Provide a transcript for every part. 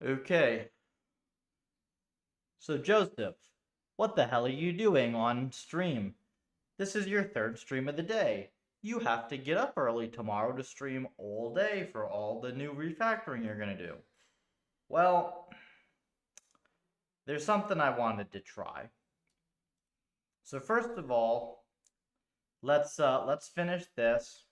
Okay, so Joseph, what the hell are you doing on stream? This is your third stream of the day. You have to get up early tomorrow to stream all day for all the new refactoring you're gonna do. Well, there's something I wanted to try. So first of all, let's finish this.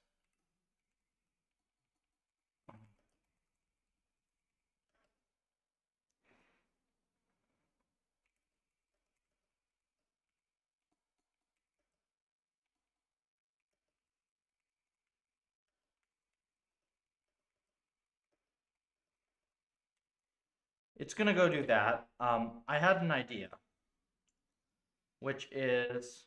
It's gonna go do that. I had an idea, which is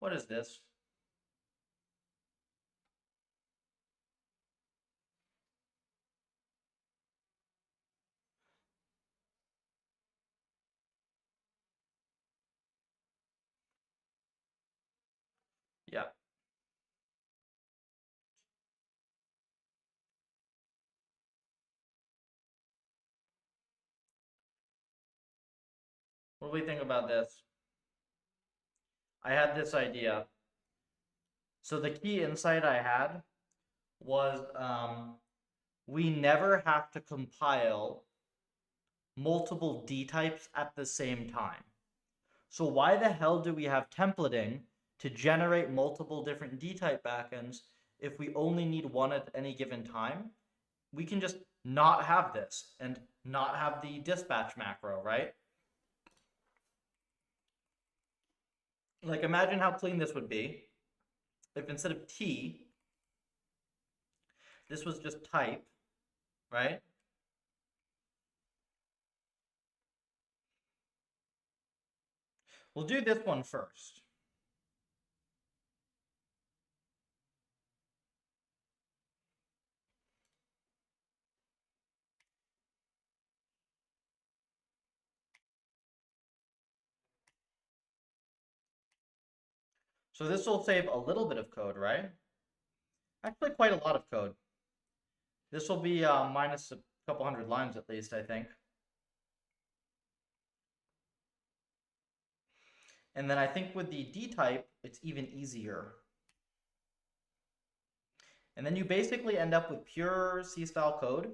what is this? Yeah. What do we think about this? I had this idea. So the key insight I had was we never have to compile multiple D types at the same time. So why the hell do we have templating to generate multiple different D type backends if we only need one at any given time? We can just not have this and not have the dispatch macro, right? Like imagine how clean this would be if instead of T, this was just type, right? We'll do this one first. So this will save a little bit of code, right? Actually, quite a lot of code. This will be minus a couple hundred lines at least, I think. And then I think with the D type, it's even easier. And then you basically end up with pure C-style code.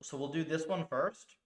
So we'll do this one first.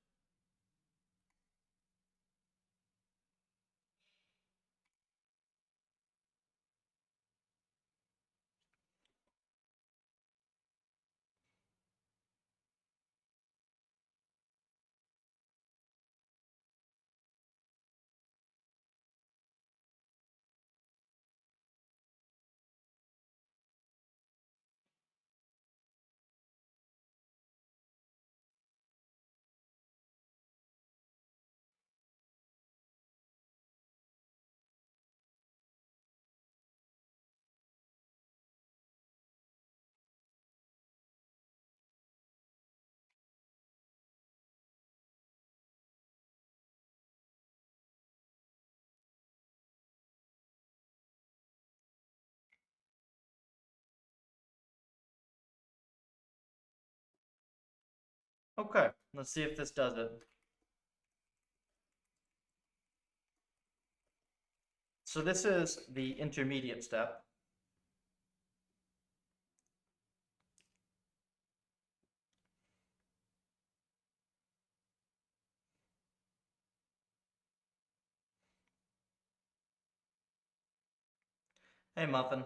Okay, let's see if this does it. So this is the intermediate step. Hey, Muffin.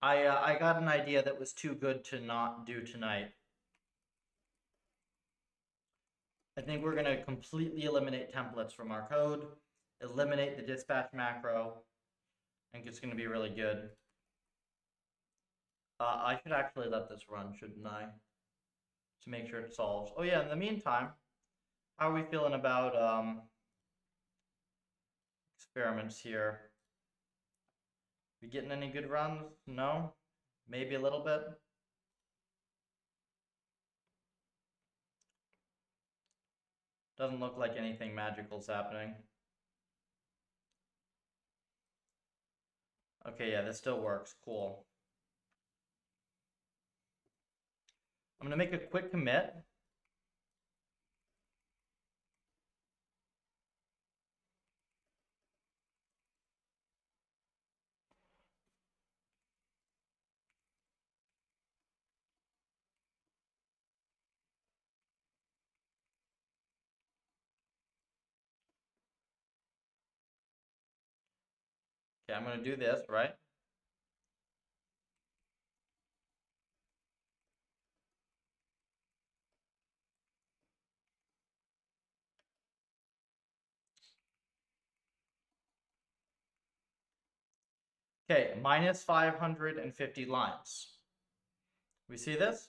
I got an idea that was too good to not do tonight. I think we're going to completely eliminate templates from our code, eliminate the dispatch macro. I think it's going to be really good. I should actually let this run, shouldn't I? To make sure it solves. Oh yeah, in the meantime, how are we feeling about experiments here? We getting any good runs? No? Maybe a little bit? Doesn't look like anything magical's happening. Okay, yeah, this still works. Cool. I'm gonna make a quick commit. Okay, I'm gonna do this, right? Okay, minus 550 lines. We see this?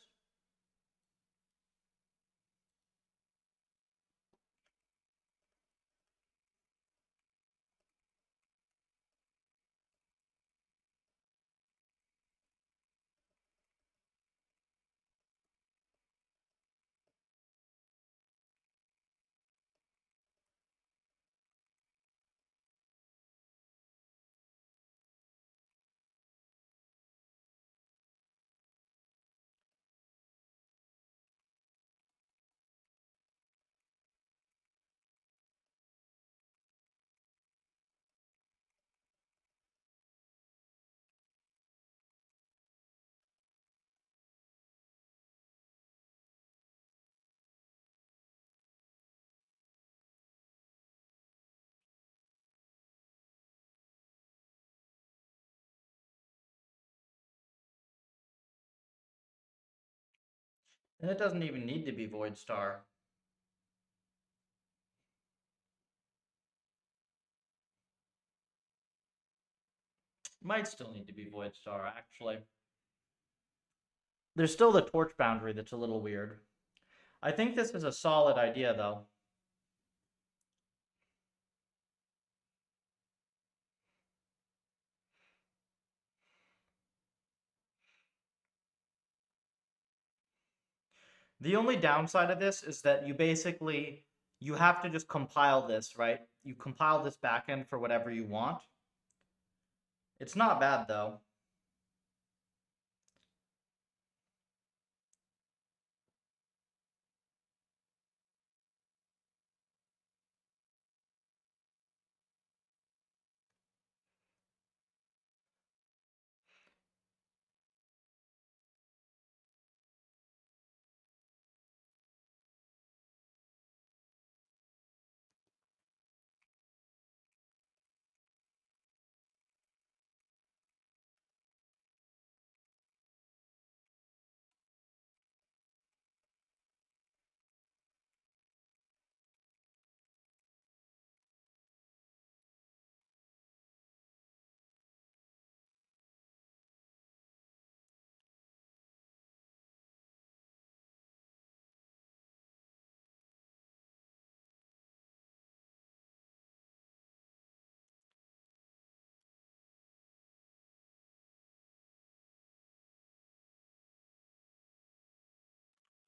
And it doesn't even need to be void star. Might still need to be void star, actually. There's still the torch boundary that's a little weird. I think this is a solid idea, though. The only downside of this is that you have to just compile this, right? You compile this backend for whatever you want. It's not bad, though.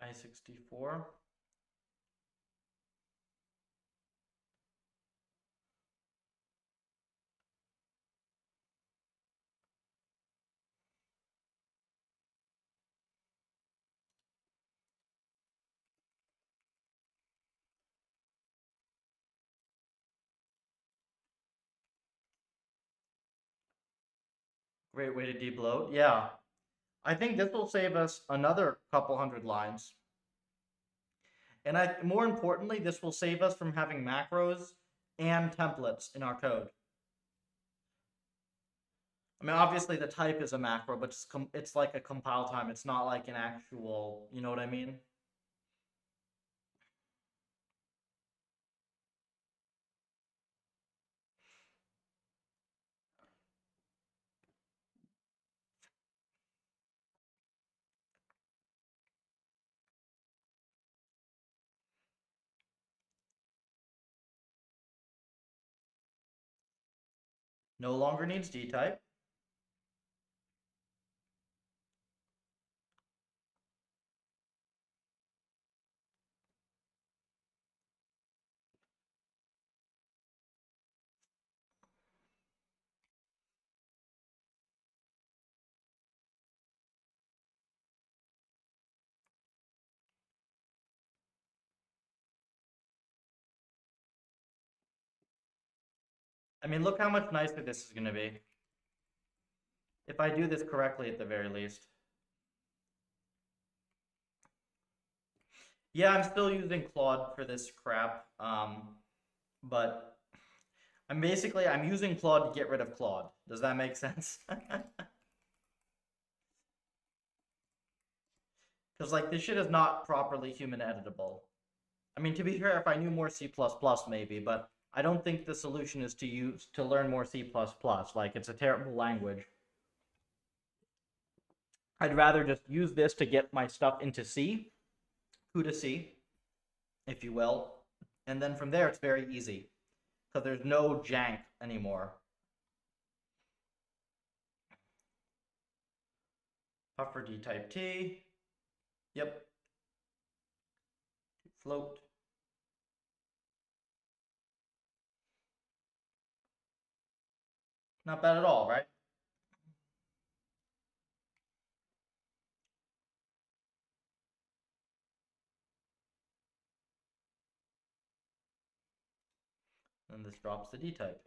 I-64. Great way to debloat. Yeah. I think this will save us another couple hundred lines. And more importantly, this will save us from having macros and templates in our code. I mean, obviously the type is a macro, but it's like a compile time. It's not like an actual, you know what I mean? No longer needs dtype. I mean, look how much nicer this is going to be. If I do this correctly at the very least. Yeah, I'm still using Claude for this crap. But I'm using Claude to get rid of Claude. Does that make sense? Because like this shit is not properly human editable. I mean, to be fair, if I knew more C++, maybe, but I don't think the solution is to learn more C++. Like, it's a terrible language. I'd rather just use this to get my stuff into C, CUDA C, if you will, and then from there it's very easy because there's no jank anymore. Puffer D type T. Yep. Float. Not bad at all, right? And this drops the D type.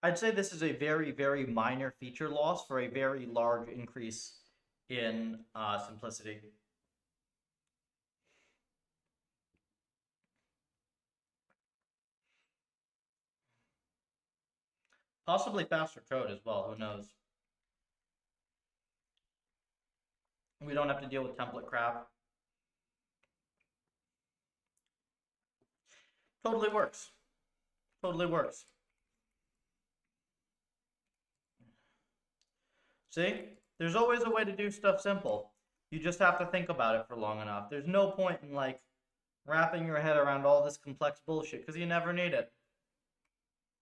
I'd say this is a very, very minor feature loss for a very large increase in simplicity. Possibly faster code as well, who knows? We don't have to deal with template crap. Totally works. Totally works. See? There's always a way to do stuff simple. You just have to think about it for long enough. There's no point in like wrapping your head around all this complex bullshit because you never need it.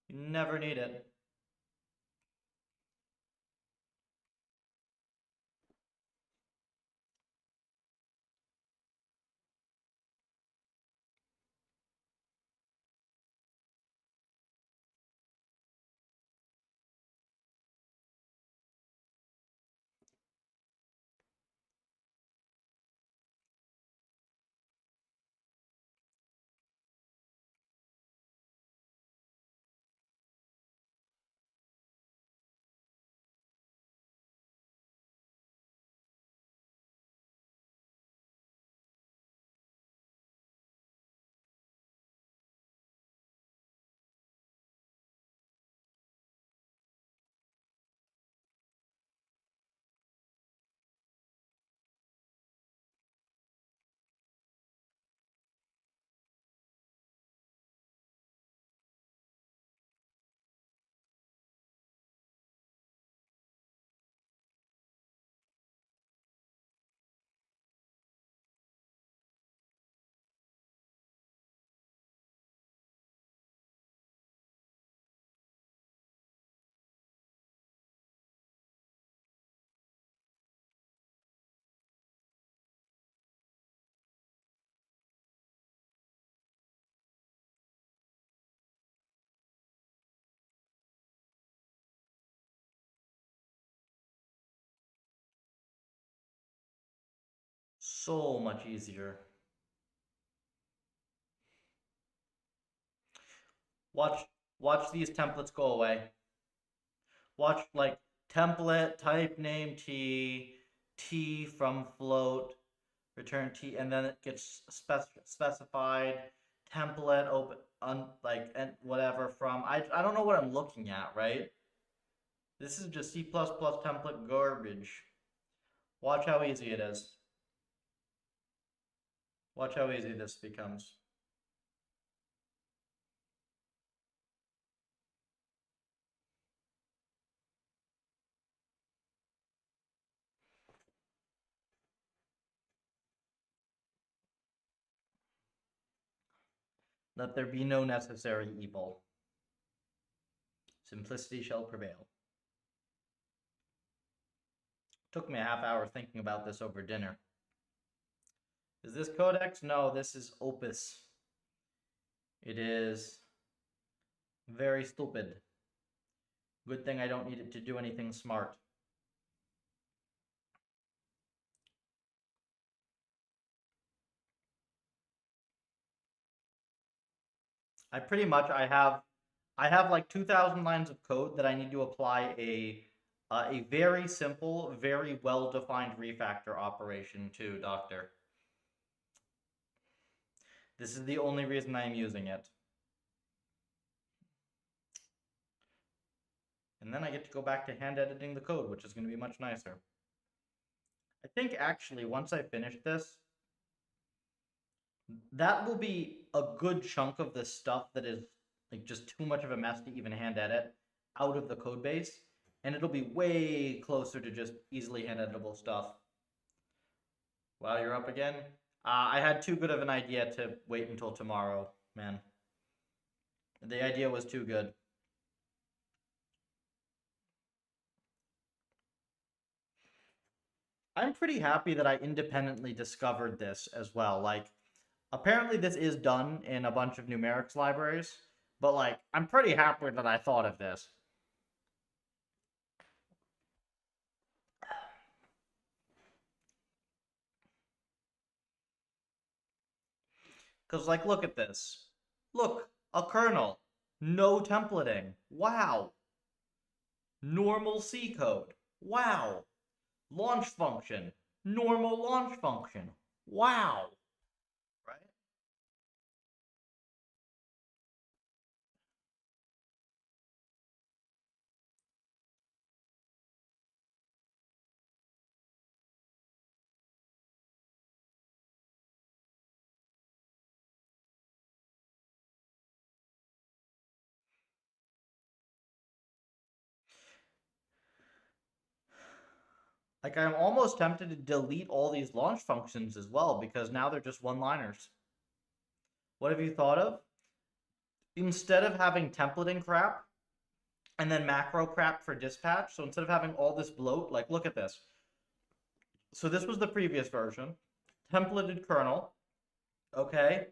You never need it. So much easier. Watch these templates go away. Watch like template, type name T from float, return T, and then it gets specified, template, open, like, and whatever from, I don't know what I'm looking at, right? This is just C++ template garbage. Watch how easy it is. Watch how easy this becomes. Let there be no necessary evil. Simplicity shall prevail. Took me a half hour thinking about this over dinner. Is this Codex? No, this is Opus. It is very stupid. Good thing I don't need it to do anything smart. I have like 2,000 lines of code that I need to apply a very simple, very well-defined refactor operation to, Doctor. This is the only reason I am using it. And then I get to go back to hand editing the code, which is going to be much nicer. I think actually once I finish this, that will be a good chunk of the stuff that is like just too much of a mess to even hand edit out of the code base, and it'll be way closer to just easily hand editable stuff. Wow, you're up again? I had too good of an idea to wait until tomorrow, man. The idea was too good. I'm pretty happy that I independently discovered this as well. Like, apparently this is done in a bunch of numerics libraries, but like, I'm pretty happy that I thought of this. Because, like, look at this. Look, a kernel. No templating. Wow. Normal C code. Wow. Launch function. Normal launch function. Wow. Right? Like, I'm almost tempted to delete all these launch functions as well, because now they're just one-liners. What have you thought of? Instead of having templating crap and then macro crap for dispatch, so instead of having all this bloat, like, look at this. So this was the previous version. Templated kernel. Okay.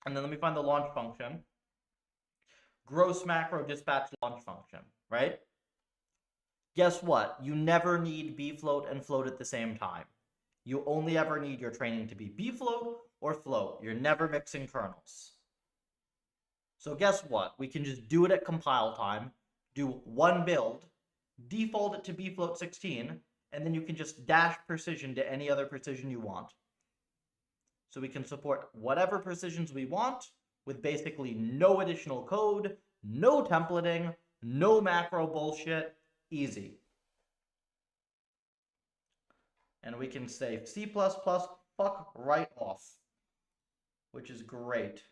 And then let me find the launch function. Gross macro dispatch launch function, right? Guess what? You never need bfloat and float at the same time. You only ever need your training to be bfloat or float. You're never mixing kernels. So guess what? We can just do it at compile time, do one build, default it to bfloat 16, and then you can just dash precision to any other precision you want. So we can support whatever precisions we want with basically no additional code, no templating, no macro bullshit, easy. And we can say C++ fuck right off, which is great.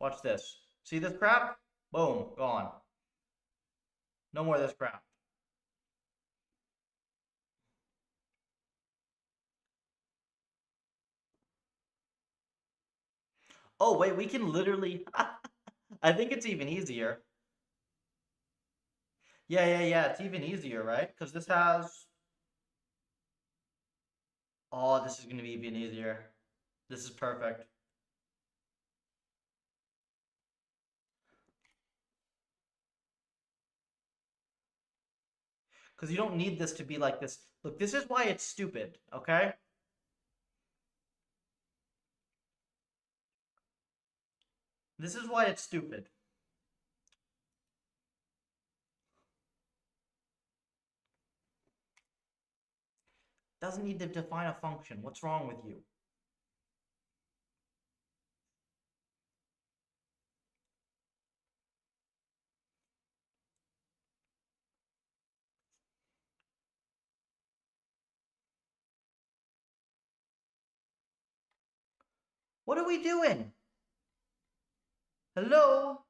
Watch this. See this crap? Boom, gone. No more of this crap. Oh, wait, we can literally... I think it's even easier. Yeah, it's even easier, right? Because this has... Oh, this is going to be even easier. This is perfect. Because you don't need this to be like this. Look, this is why it's stupid, okay? This is why it's stupid. Doesn't need to define a function. What's wrong with you? What are we doing? Hello?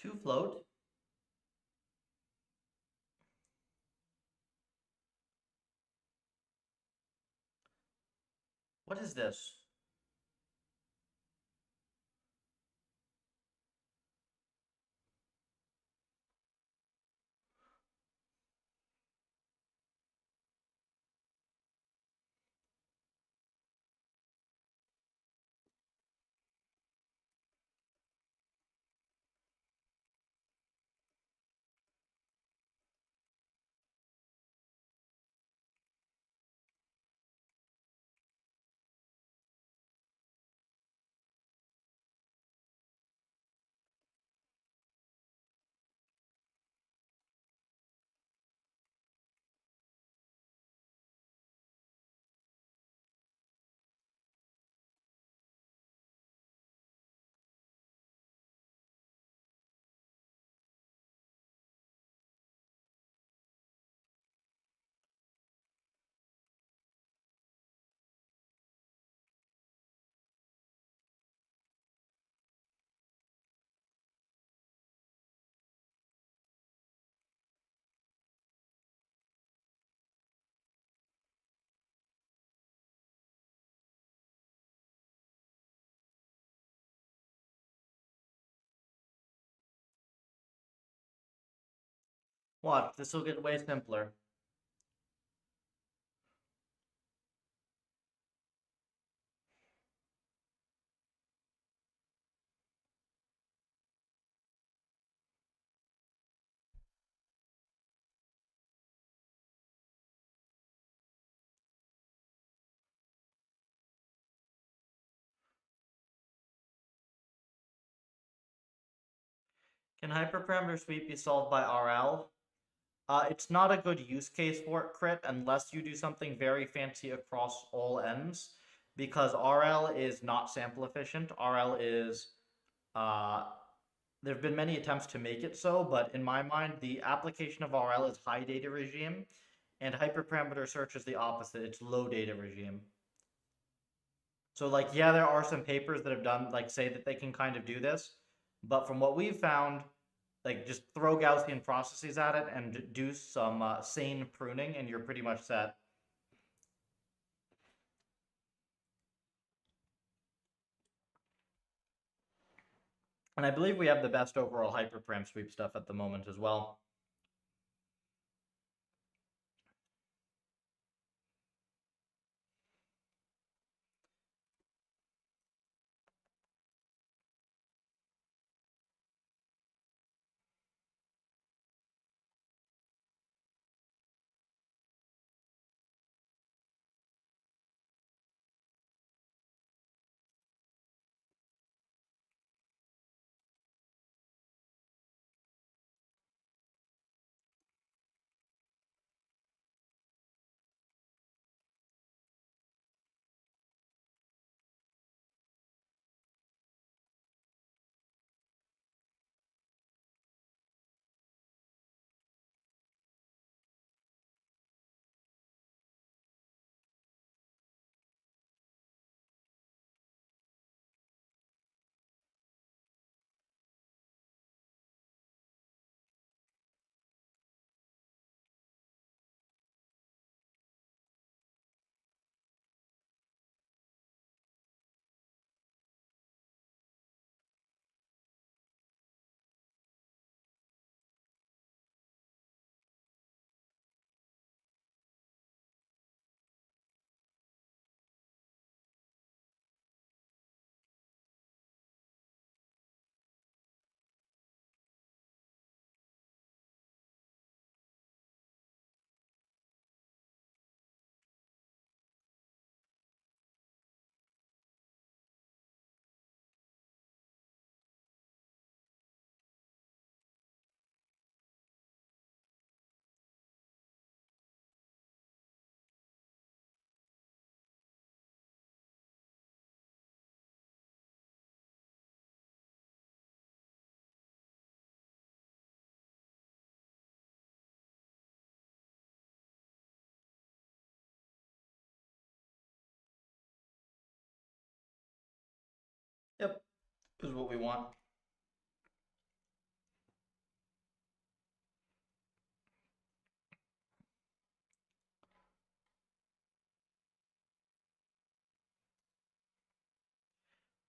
Two float? What is this? Watch, this will get way simpler. Can hyperparameter sweep be solved by RL? It's not a good use case for it, Crit, unless you do something very fancy across all ends, because RL is not sample efficient. RL is, there have been many attempts to make it so, but in my mind, the application of RL is high data regime, and hyperparameter search is the opposite. It's low data regime. So, like, yeah, there are some papers that have done, like, say that they can kind of do this, but from what we've found, like, just throw Gaussian processes at it and do some sane pruning, and you're pretty much set. And I believe we have the best overall hyperparam sweep stuff at the moment as well. Yep, is what we want.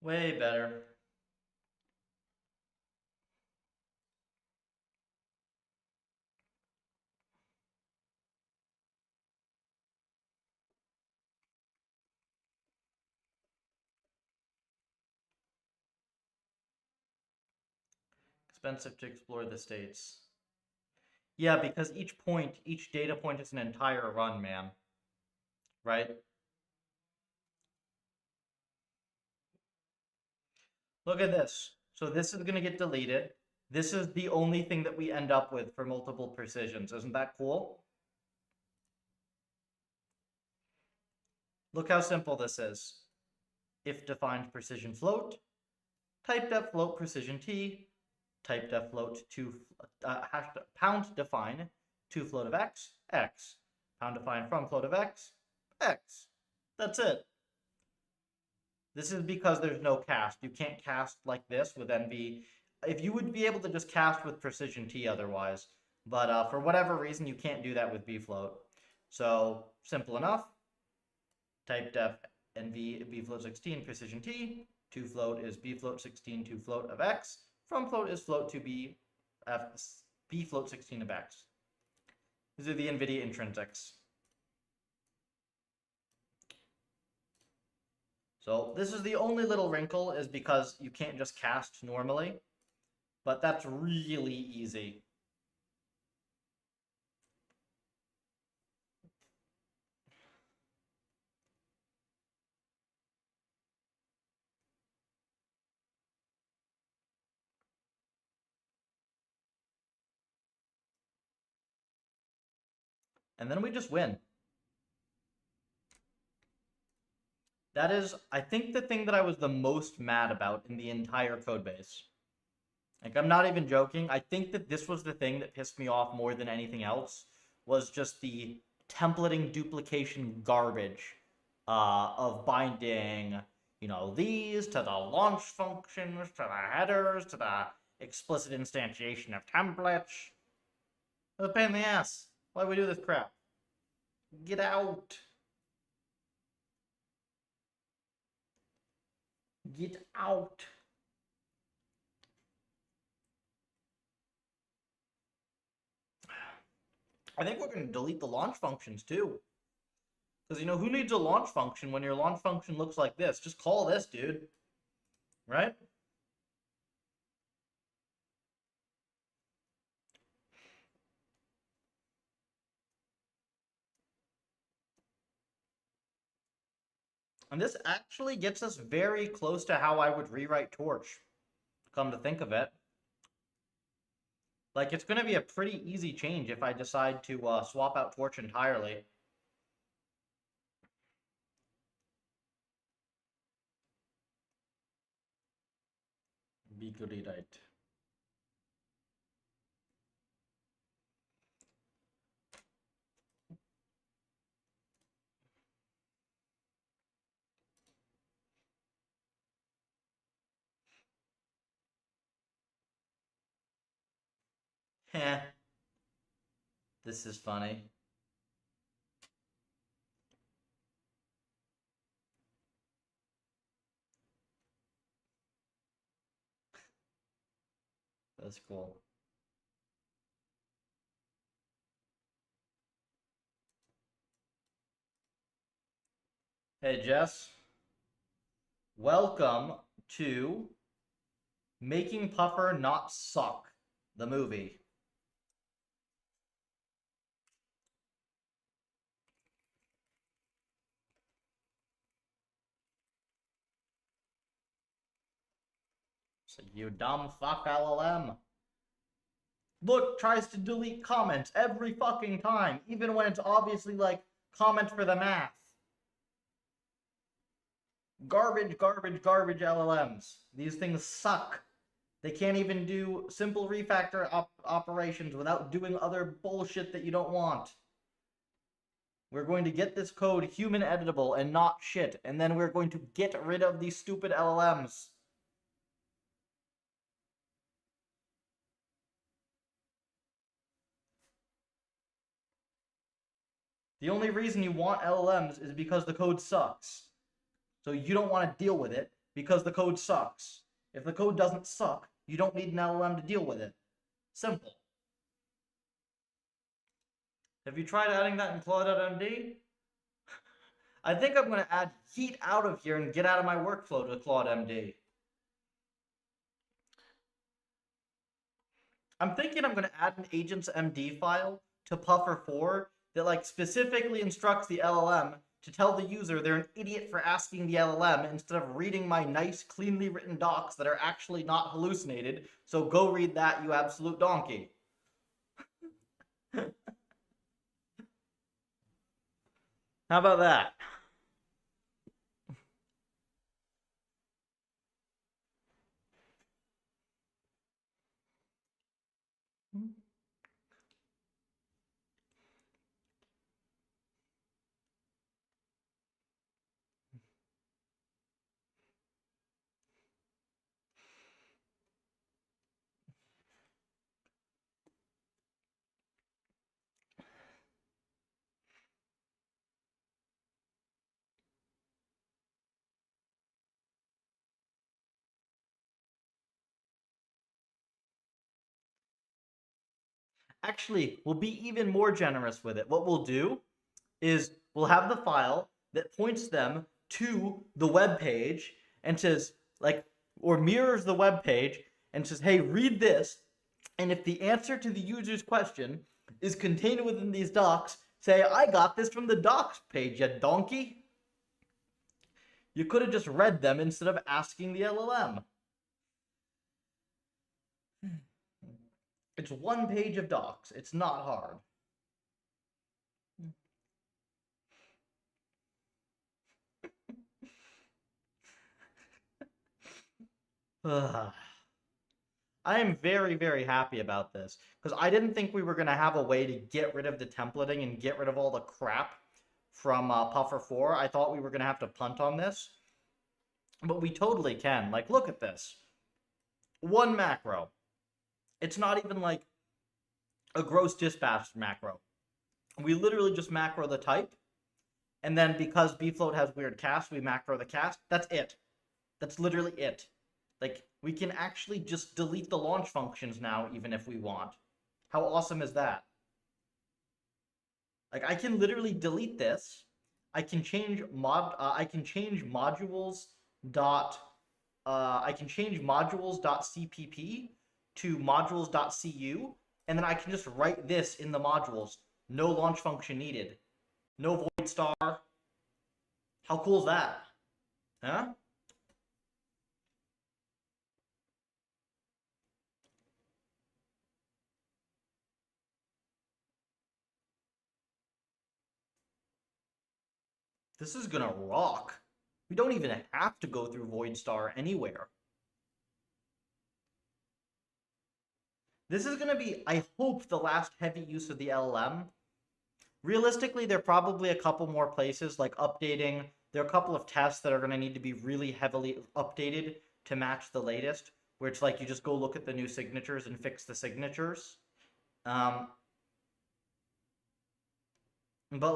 Way better. Expensive to explore the states. Yeah, because each data point is an entire run, man. Right? Look at this. So this is going to get deleted. This is the only thing that we end up with for multiple precisions. Isn't that cool? Look how simple this is. If defined precision float, type def float precision t, type def float to pound define to float of x, x. Pound define from float of x, x. That's it. This is because there's no cast. You can't cast like this with NV. If you would be able to just cast with precision T otherwise, but for whatever reason, you can't do that with bfloat. So simple enough. Type def NV bfloat 16 precision T. To float is bfloat 16 to float of x. From float is float to bfloat 16 of x. These are the NVIDIA intrinsics. So this is the only little wrinkle, is because you can't just cast normally, but that's really easy. And then we just win. That is, I think, the thing that I was the most mad about in the entire codebase. Like, I'm not even joking. I think that this was the thing that pissed me off more than anything else, was just the templating duplication garbage of binding, these to the launch functions, to the headers, to the explicit instantiation of templates. It's a pain in the ass. Why do we do this crap? Get out. Get out. I think we're going to delete the launch functions too. Because, who needs a launch function when your launch function looks like this? Just call this, dude. Right? And this actually gets us very close to how I would rewrite Torch. Come to think of it. Like, it's going to be a pretty easy change if I decide to swap out Torch entirely. Be good right. Heh. This is funny. That's cool. Hey, Jess. Welcome to Making Puffer Not Suck, the movie. So you dumb fuck LLM. Look, tries to delete comments every fucking time, even when it's obviously like comment for the math. Garbage, garbage, garbage LLMs. These things suck. They can't even do simple refactor operations without doing other bullshit that you don't want. We're going to get this code human editable and not shit, and then we're going to get rid of these stupid LLMs. The only reason you want LLMs is because the code sucks. So you don't want to deal with it because the code sucks. If the code doesn't suck, you don't need an LLM to deal with it. Simple. Have you tried adding that in Claude.md? I think I'm going to add Yeet out of here and get out of my workflow to Claude.md. I'm thinking I'm going to add an agents.md file to Puffer4 that like specifically instructs the LLM to tell the user they're an idiot for asking the LLM instead of reading my nice, cleanly written docs that are actually not hallucinated. So go read that, you absolute donkey. How about that? Actually, we'll be even more generous with it. What we'll do is we'll have the file that points them to the web page and says, like, or mirrors the web page and says, hey, read this. And if the answer to the user's question is contained within these docs, say, I got this from the docs page, you donkey. You could have just read them instead of asking the LLM. It's one page of docs. It's not hard. I am very, very happy about this because I didn't think we were going to have a way to get rid of the templating and get rid of all the crap from Puffer4. I thought we were going to have to punt on this, but we totally can. Like, look at this. One macro. It's not even like a gross dispatch macro. We literally just macro the type, and then because bfloat has weird cast, we macro the cast. That's it. That's literally it. Like, we can actually just delete the launch functions now, even if we want. How awesome is that? Like, I can literally delete this. I can change modules dot cpp to modules.cu, and then I can just write this in the modules. No launch function needed. No void star. How cool is that? Huh? This is gonna rock. We don't even have to go through void star anywhere. This is gonna be, I hope, the last heavy use of the LLM. Realistically, there are probably a couple more places, like updating. There are a couple of tests that are going to need to be really heavily updated to match the latest, where it's like you just go look at the new signatures and fix the signatures. But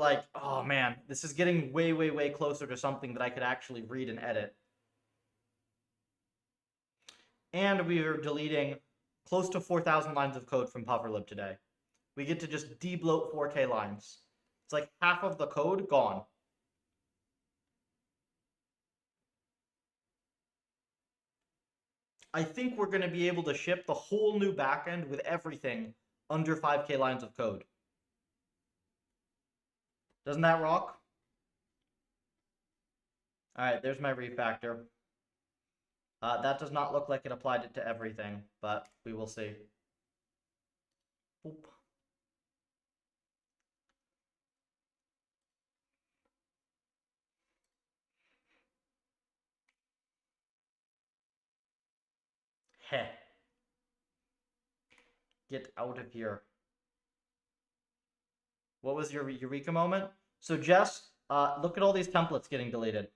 like, oh man, this is getting way, way, way closer to something that I could actually read and edit. And we are deleting close to 4,000 lines of code from PufferLib today. We get to just debloat 4K lines. It's like half of the code gone. I think we're going to be able to ship the whole new backend with everything under 5K lines of code. Doesn't that rock? All right, there's my refactor. That does not look like it applied it to everything, but we will see. Boop. Heh. Get out of here. What was your eureka moment? So Jess, look at all these templates getting deleted.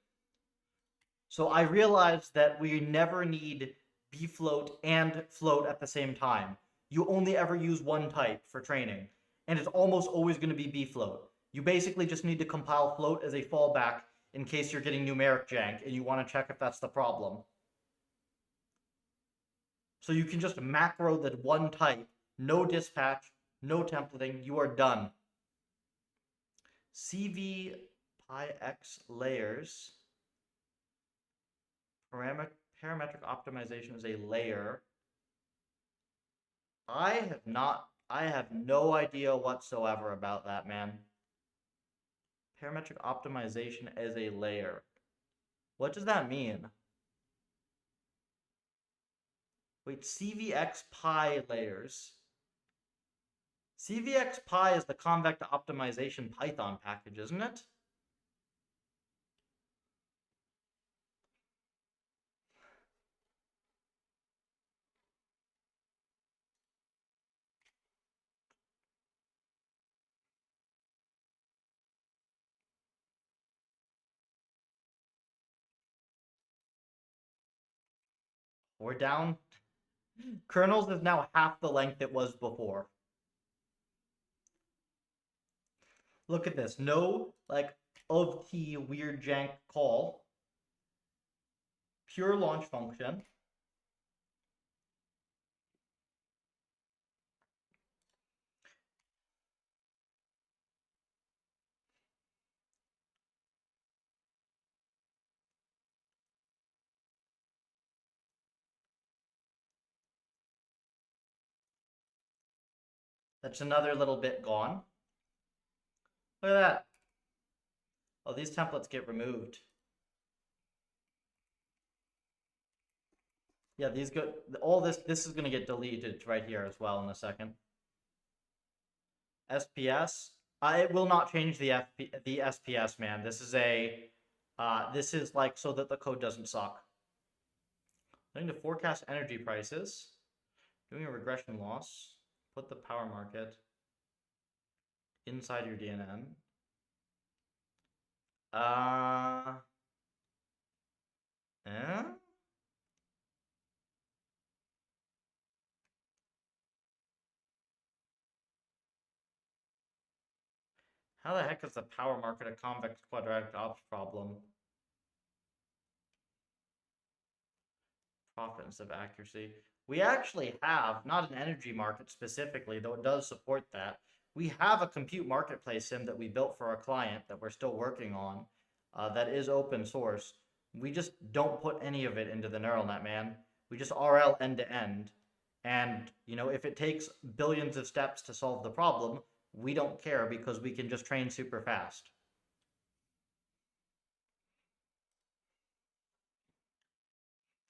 So I realized that we never need bfloat and float at the same time. You only ever use one type for training, and it's almost always going to be bfloat. You basically just need to compile float as a fallback in case you're getting numeric jank and you want to check if that's the problem. So you can just macro that one type, no dispatch, no templating, you are done. CV pi x layers. Parametric optimization is a layer. I have no idea whatsoever about that, man. Parametric optimization as a layer. What does that mean? Wait, CVX pi layers. CVX pi is the convex optimization Python package, isn't it? We're down. Kernels is now half the length it was before. Look at this. No, like, of T weird jank call. Pure launch function. That's another little bit gone. Look at that. Oh, these templates get removed. Yeah, these go. All this is gonna get deleted right here as well in a second. SPS. It will not change the SPS, man. This is a. This is like so that the code doesn't suck. Learning to forecast energy prices. Doing a regression loss. Put the power market inside your DNN. Eh? How the heck is the power market a convex quadratic ops problem? Profits of accuracy. We actually have, not an energy market specifically, though it does support that. We have a compute marketplace sim that we built for our client that we're still working on that is open source. We just don't put any of it into the neural net, man. We just RL end to end. And, you know, if it takes billions of steps to solve the problem, we don't care because we can just train super fast.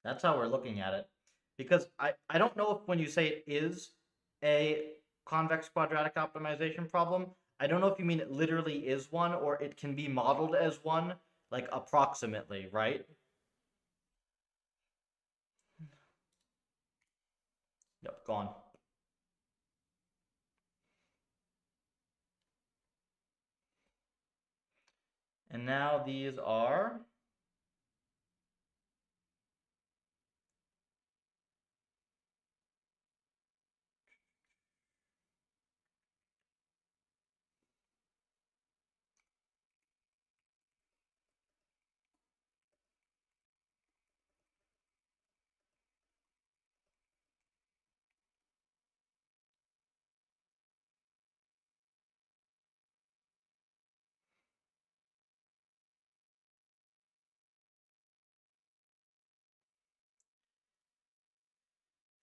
That's how we're looking at it. Because I don't know if when you say it is a convex quadratic optimization problem, I don't know if you mean it literally is one or it can be modeled as one, like approximately, right? Yep, gone. And now these are.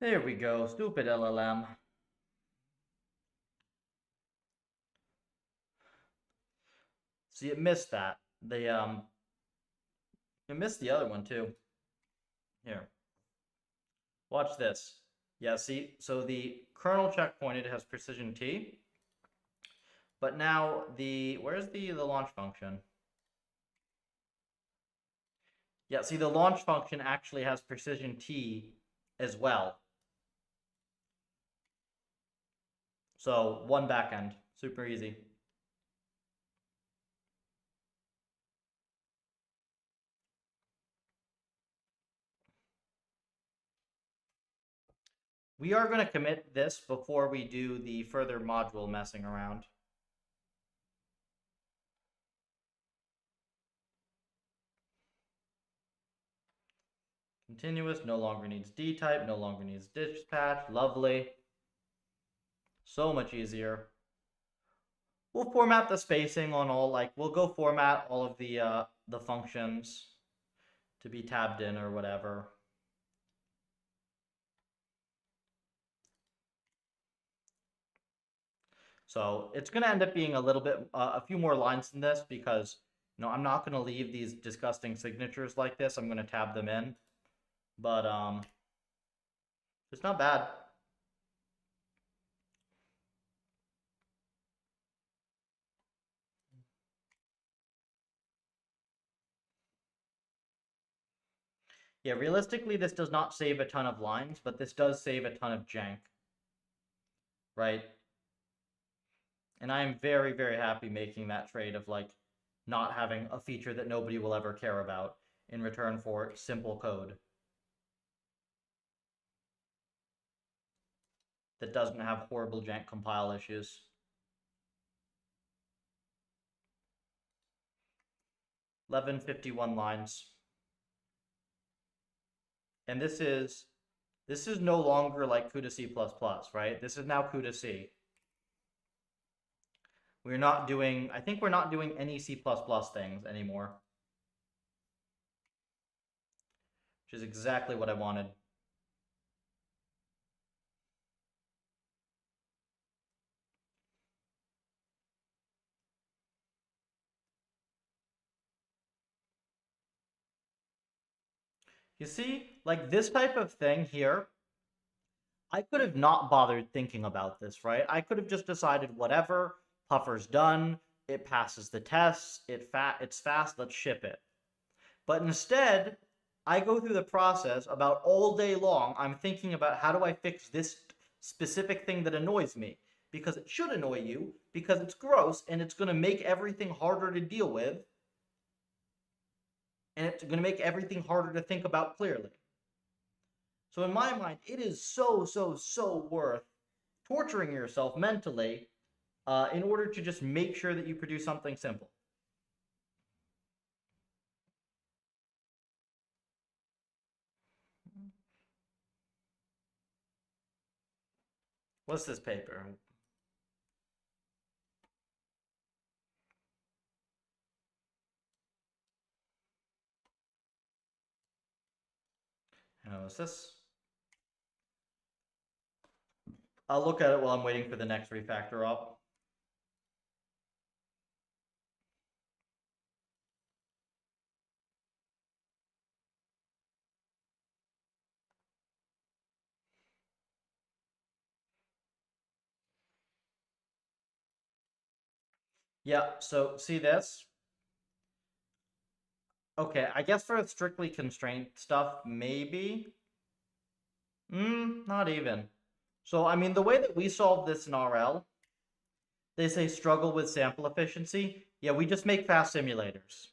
There we go, stupid LLM. See, it missed that. It missed the other one too. Here. Watch this. Yeah, see, so the kernel checkpointed has precision T, but now where's the launch function? Yeah, see, the launch function actually has precision T as well. So one backend, super easy. We are going to commit this before we do the further module messing around. continuous, no longer needs dtype, no longer needs dispatch. Lovely. So much easier. We'll format the spacing on all, like, we'll go format all of the functions to be tabbed in or whatever. So it's going to end up being a little bit, a few more lines than this because, I'm not going to leave these disgusting signatures like this. I'm going to tab them in. But it's not bad. Yeah, realistically, this does not save a ton of lines, but this does save a ton of jank. Right? And I am very, very happy making that trade of, like, not having a feature that nobody will ever care about in return for simple code that doesn't have horrible jank compile issues. 1151 lines. And this is no longer like CUDA C++, right? This is now CUDA C. We're not doing, I think we're not doing any C++ things anymore. Which is exactly what I wanted. You see, like this type of thing here, I could have not bothered thinking about this, right? I could have just decided whatever, Puffer's done, it passes the tests, it's fast, let's ship it. But instead, I go through the process about all day long. I'm thinking about how do I fix this specific thing that annoys me? Because it should annoy you, because it's gross, and it's going to make everything harder to deal with, and it's going to make everything harder to think about clearly. So in my mind, it is so, so, so worth torturing yourself mentally in order to just make sure that you produce something simple. What's this paper? What's this? I'll look at it while I'm waiting for the next refactor up. Yeah, so see this? Okay, I guess for strictly constraint stuff, maybe. Not even. So, I mean, the way that we solve this in RL, they say struggle with sample efficiency. Yeah, we just make fast simulators.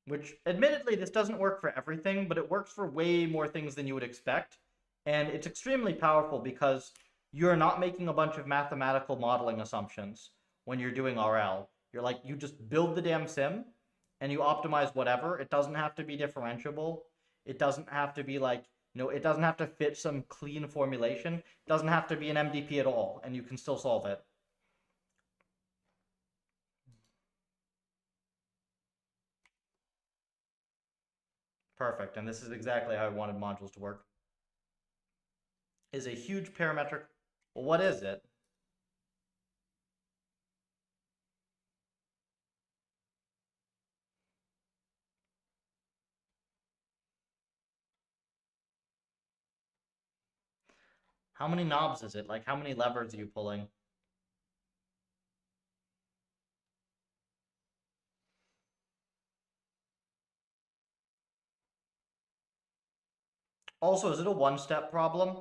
Which, admittedly, this doesn't work for everything, but it works for way more things than you would expect. And it's extremely powerful because you're not making a bunch of mathematical modeling assumptions when you're doing RL. You're like, you just build the damn sim and you optimize whatever. It doesn't have to be differentiable. It doesn't have to be like, it doesn't have to fit some clean formulation. It doesn't have to be an MDP at all, and you can still solve it. Perfect, and this is exactly how I wanted modules to work. Is a huge parametric. Well, what is it? How many knobs is it? Like, how many levers are you pulling? Also, is it a one-step problem?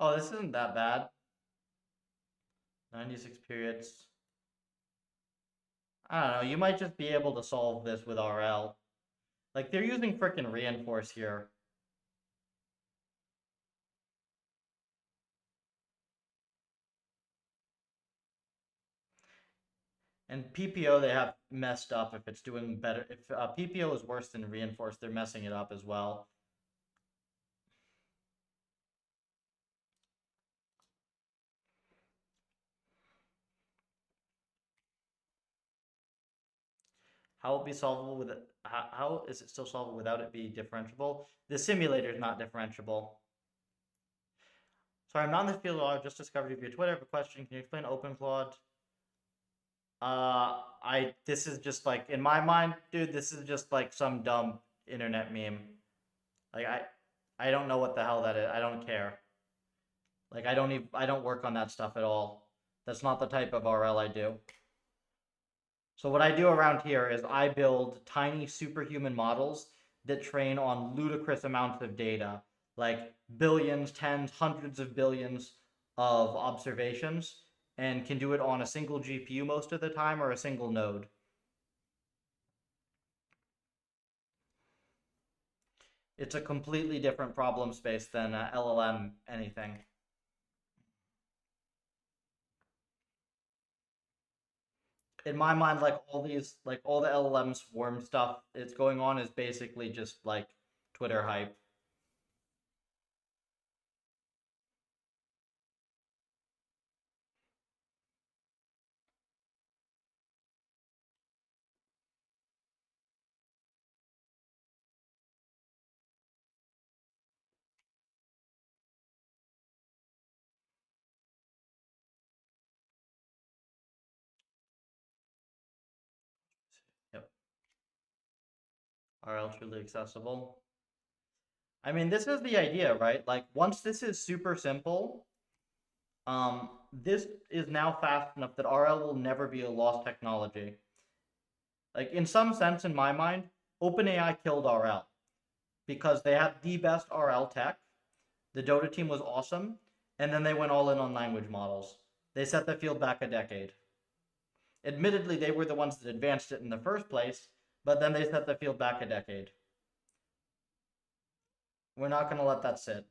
Oh, this isn't that bad. 96 periods. I don't know. You might just be able to solve this with RL. Like, they're using frickin' reinforce here. And PPO, they have messed up if it's doing better. If PPO is worse than reinforce, they're messing it up as well. How will it be solvable with it? How is it still solvable without it being differentiable? The simulator is not differentiable. Sorry, I'm not in the field. I just discovered you via Twitter. I have a question. Can you explain OpenClaw? This is just like, in my mind, dude, this is just like some dumb internet meme. Like, I don't know what the hell that is. I don't care. Like, I don't work on that stuff at all. That's not the type of RL I do. So what I do around here is I build tiny superhuman models that train on ludicrous amounts of data, like billions, tens, hundreds of billions of observations, and can do it on a single GPU most of the time or a single node. It's a completely different problem space than LLM anything. In my mind, like all the LLM swarm stuff it's going on is basically just like Twitter hype. Yep. RL truly accessible. I mean, this is the idea, right? Like once this is super simple, this is now fast enough that RL will never be a lost technology. Like in some sense, in my mind, OpenAI killed RL because they had the best RL tech. The Dota team was awesome, and then they went all in on language models. They set the field back a decade. Admittedly, they were the ones that advanced it in the first place, but then they set the field back a decade. We're not going to let that sit.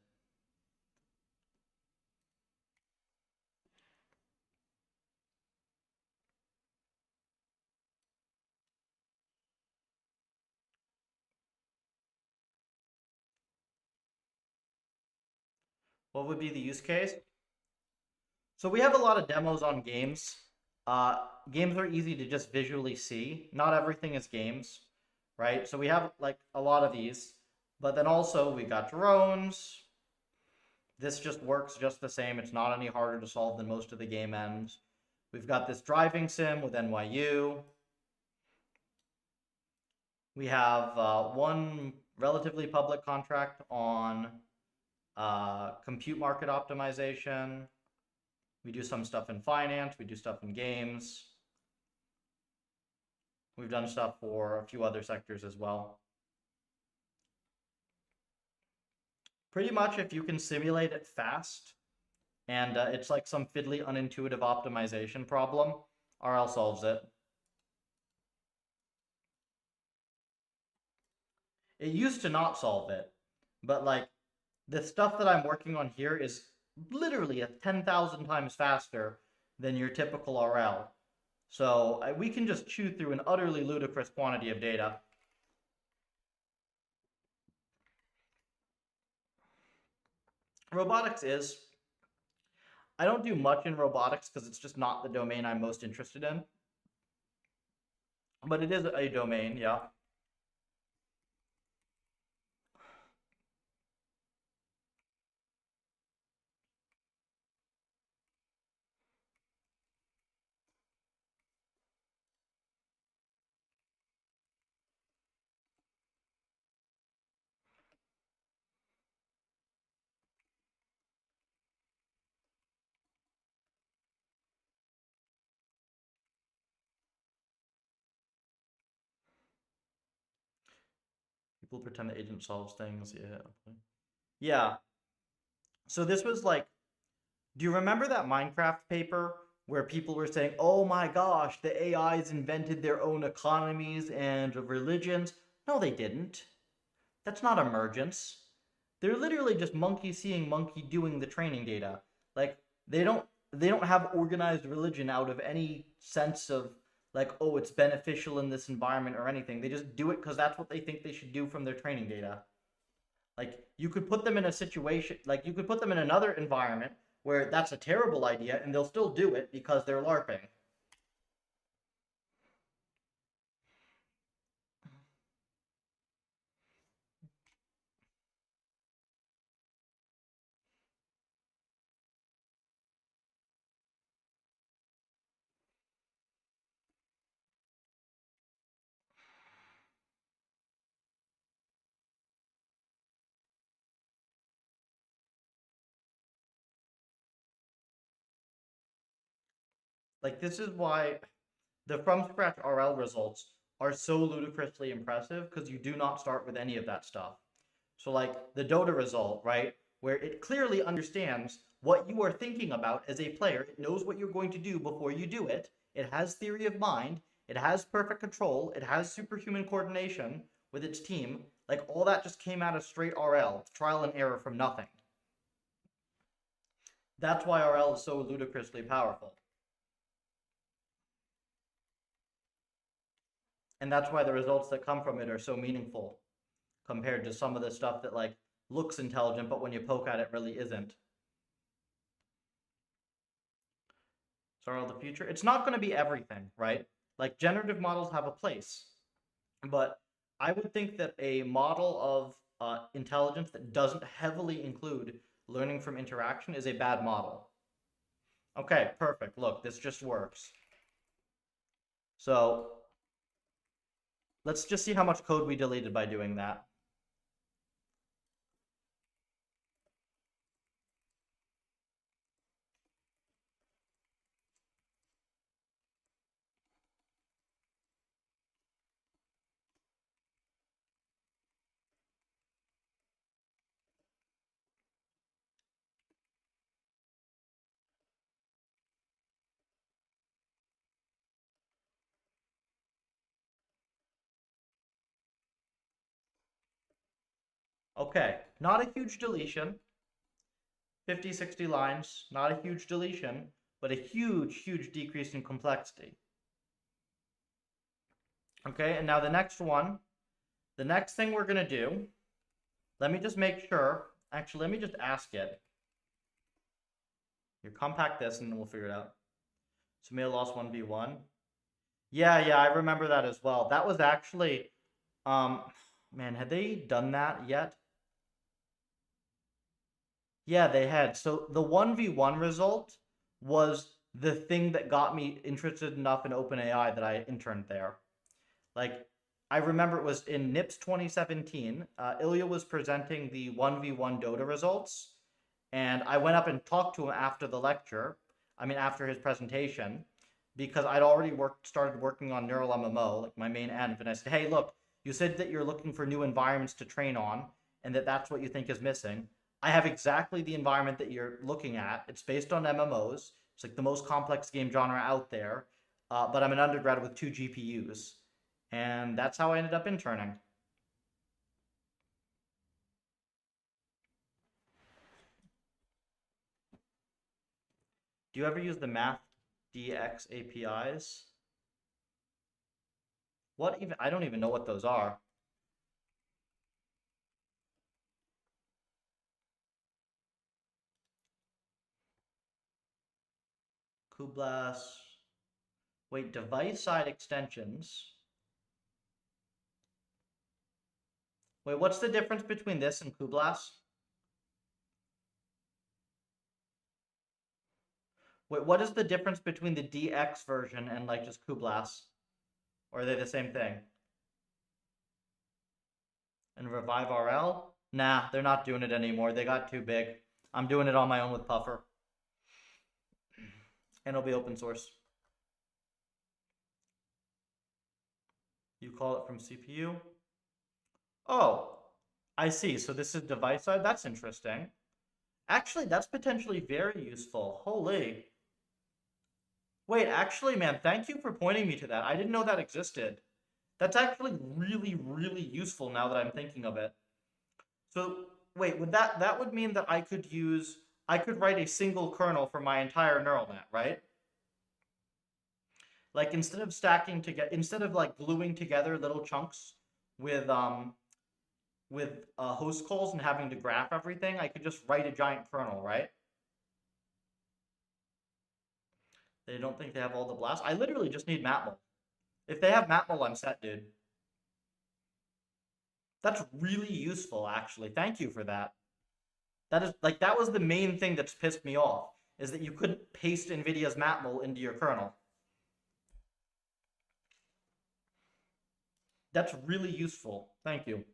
What would be the use case? So we have a lot of demos on games. Games are easy to just visually see. Not everything is games, right? So we have like a lot of these, but then also we got drones. This just works just the same. It's not any harder to solve than most of the game ends. We've got this driving sim with NYU. We have one relatively public contract on compute market optimization. We do some stuff in finance. We do stuff in games. We've done stuff for a few other sectors as well. Pretty much if you can simulate it fast, and it's like some fiddly unintuitive optimization problem, RL solves it. It used to not solve it, but like the stuff that I'm working on here is literally 10,000 times faster than your typical RL. So we can just chew through an utterly ludicrous quantity of data. Robotics is. I don't do much in robotics because it's just not the domain I'm most interested in. But it is a domain, yeah. People pretend the agent solves things. Yeah. Yeah. So this was like Do you remember that Minecraft paper where people were saying, oh my gosh, the AIs invented their own economies and religions? No, they didn't. That's not emergence. They're literally just monkey seeing monkey doing the training data. Like they don't have organized religion out of any sense of like, oh, it's beneficial in this environment or anything. They just do it because that's what they think they should do from their training data. Like you could put them in a situation, like you could put them in another environment where that's a terrible idea and they'll still do it because they're LARPing. Like this is why the from scratch RL results are so ludicrously impressive because you do not start with any of that stuff. So like the Dota result, right? Where it clearly understands what you are thinking about as a player. It knows what you're going to do before you do it. It has theory of mind. It has perfect control. It has superhuman coordination with its team. Like all that just came out of straight RL, trial and error from nothing. That's why RL is so ludicrously powerful. And that's why the results that come from it are so meaningful compared to some of the stuff that like looks intelligent, but when you poke at it really isn't. So RL the future, it's not going to be everything, right? Like generative models have a place, but I would think that a model of intelligence that doesn't heavily include learning from interaction is a bad model. Okay, perfect. Look, this just works. So let's just see how much code we deleted by doing that. Okay, not a huge deletion. 50, 60 lines, not a huge deletion, but a huge, huge decrease in complexity. Okay, and now the next one, the next thing we're gonna do, let me just make sure, actually, let me just ask it. You compact this and then we'll figure it out. So may loss 1v1. Yeah, I remember that as well. That was actually, man, had they done that yet? Yeah, they had. So the 1v1 result was the thing that got me interested enough in OpenAI that I interned there. Like, I remember it was in NIPS 2017. Ilya was presenting the 1v1 Dota results, and I went up and talked to him after the lecture. I mean, after his presentation, because I'd already started working on Neural MMO, like my main end. And I said, "Hey, look, you said that you're looking for new environments to train on, and that that's what you think is missing. I have exactly the environment that you're looking at. It's based on MMOs. It's like the most complex game genre out there. But I'm an undergrad with 2 GPUs." And that's how I ended up interning. Do you ever use the Math DX APIs? What even? I don't even know what those are. Kublas. Wait, device side extensions. Wait, what's the difference between this and Kublas? Wait, what is the difference between the DX version and like just Kublas? Or are they the same thing? And Revive RL? Nah, they're not doing it anymore. They got too big. I'm doing it on my own with Puffer. And it'll be open source. You call it from CPU? Oh, I see. So this is device side? That's interesting. Actually, that's potentially very useful. Holy. Wait, actually, man, thank you for pointing me to that. I didn't know that existed. That's actually really, really useful now that I'm thinking of it. So, wait, that would mean that I could write a single kernel for my entire neural net, right? Like instead of like gluing together little chunks with um host calls and having to graph everything, I could just write a giant kernel, right? They don't think they have all the blasts. I literally just need matmul. If they have matmul, I'm set, dude. That's really useful, actually. Thank you for that. That was the main thing that's pissed me off, is that you couldn't paste NVIDIA's matmul into your kernel. That's really useful. Thank you.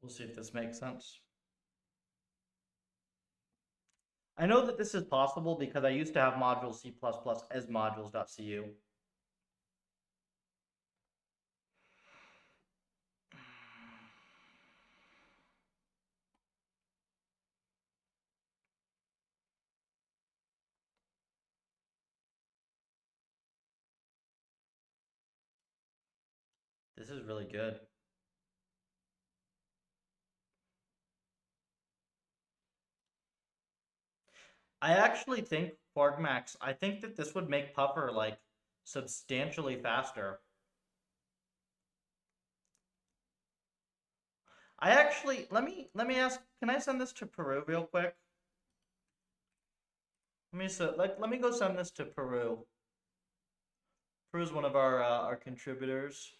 We'll see if this makes sense. I know that this is possible because I used to have module C++ as modules.cu. This is really good. I actually think, Quarkmax, I think that this would make Puffer like substantially faster. I actually let me ask, can I send this to Peru real quick? Let me go send this to Peru. Peru's one of our contributors.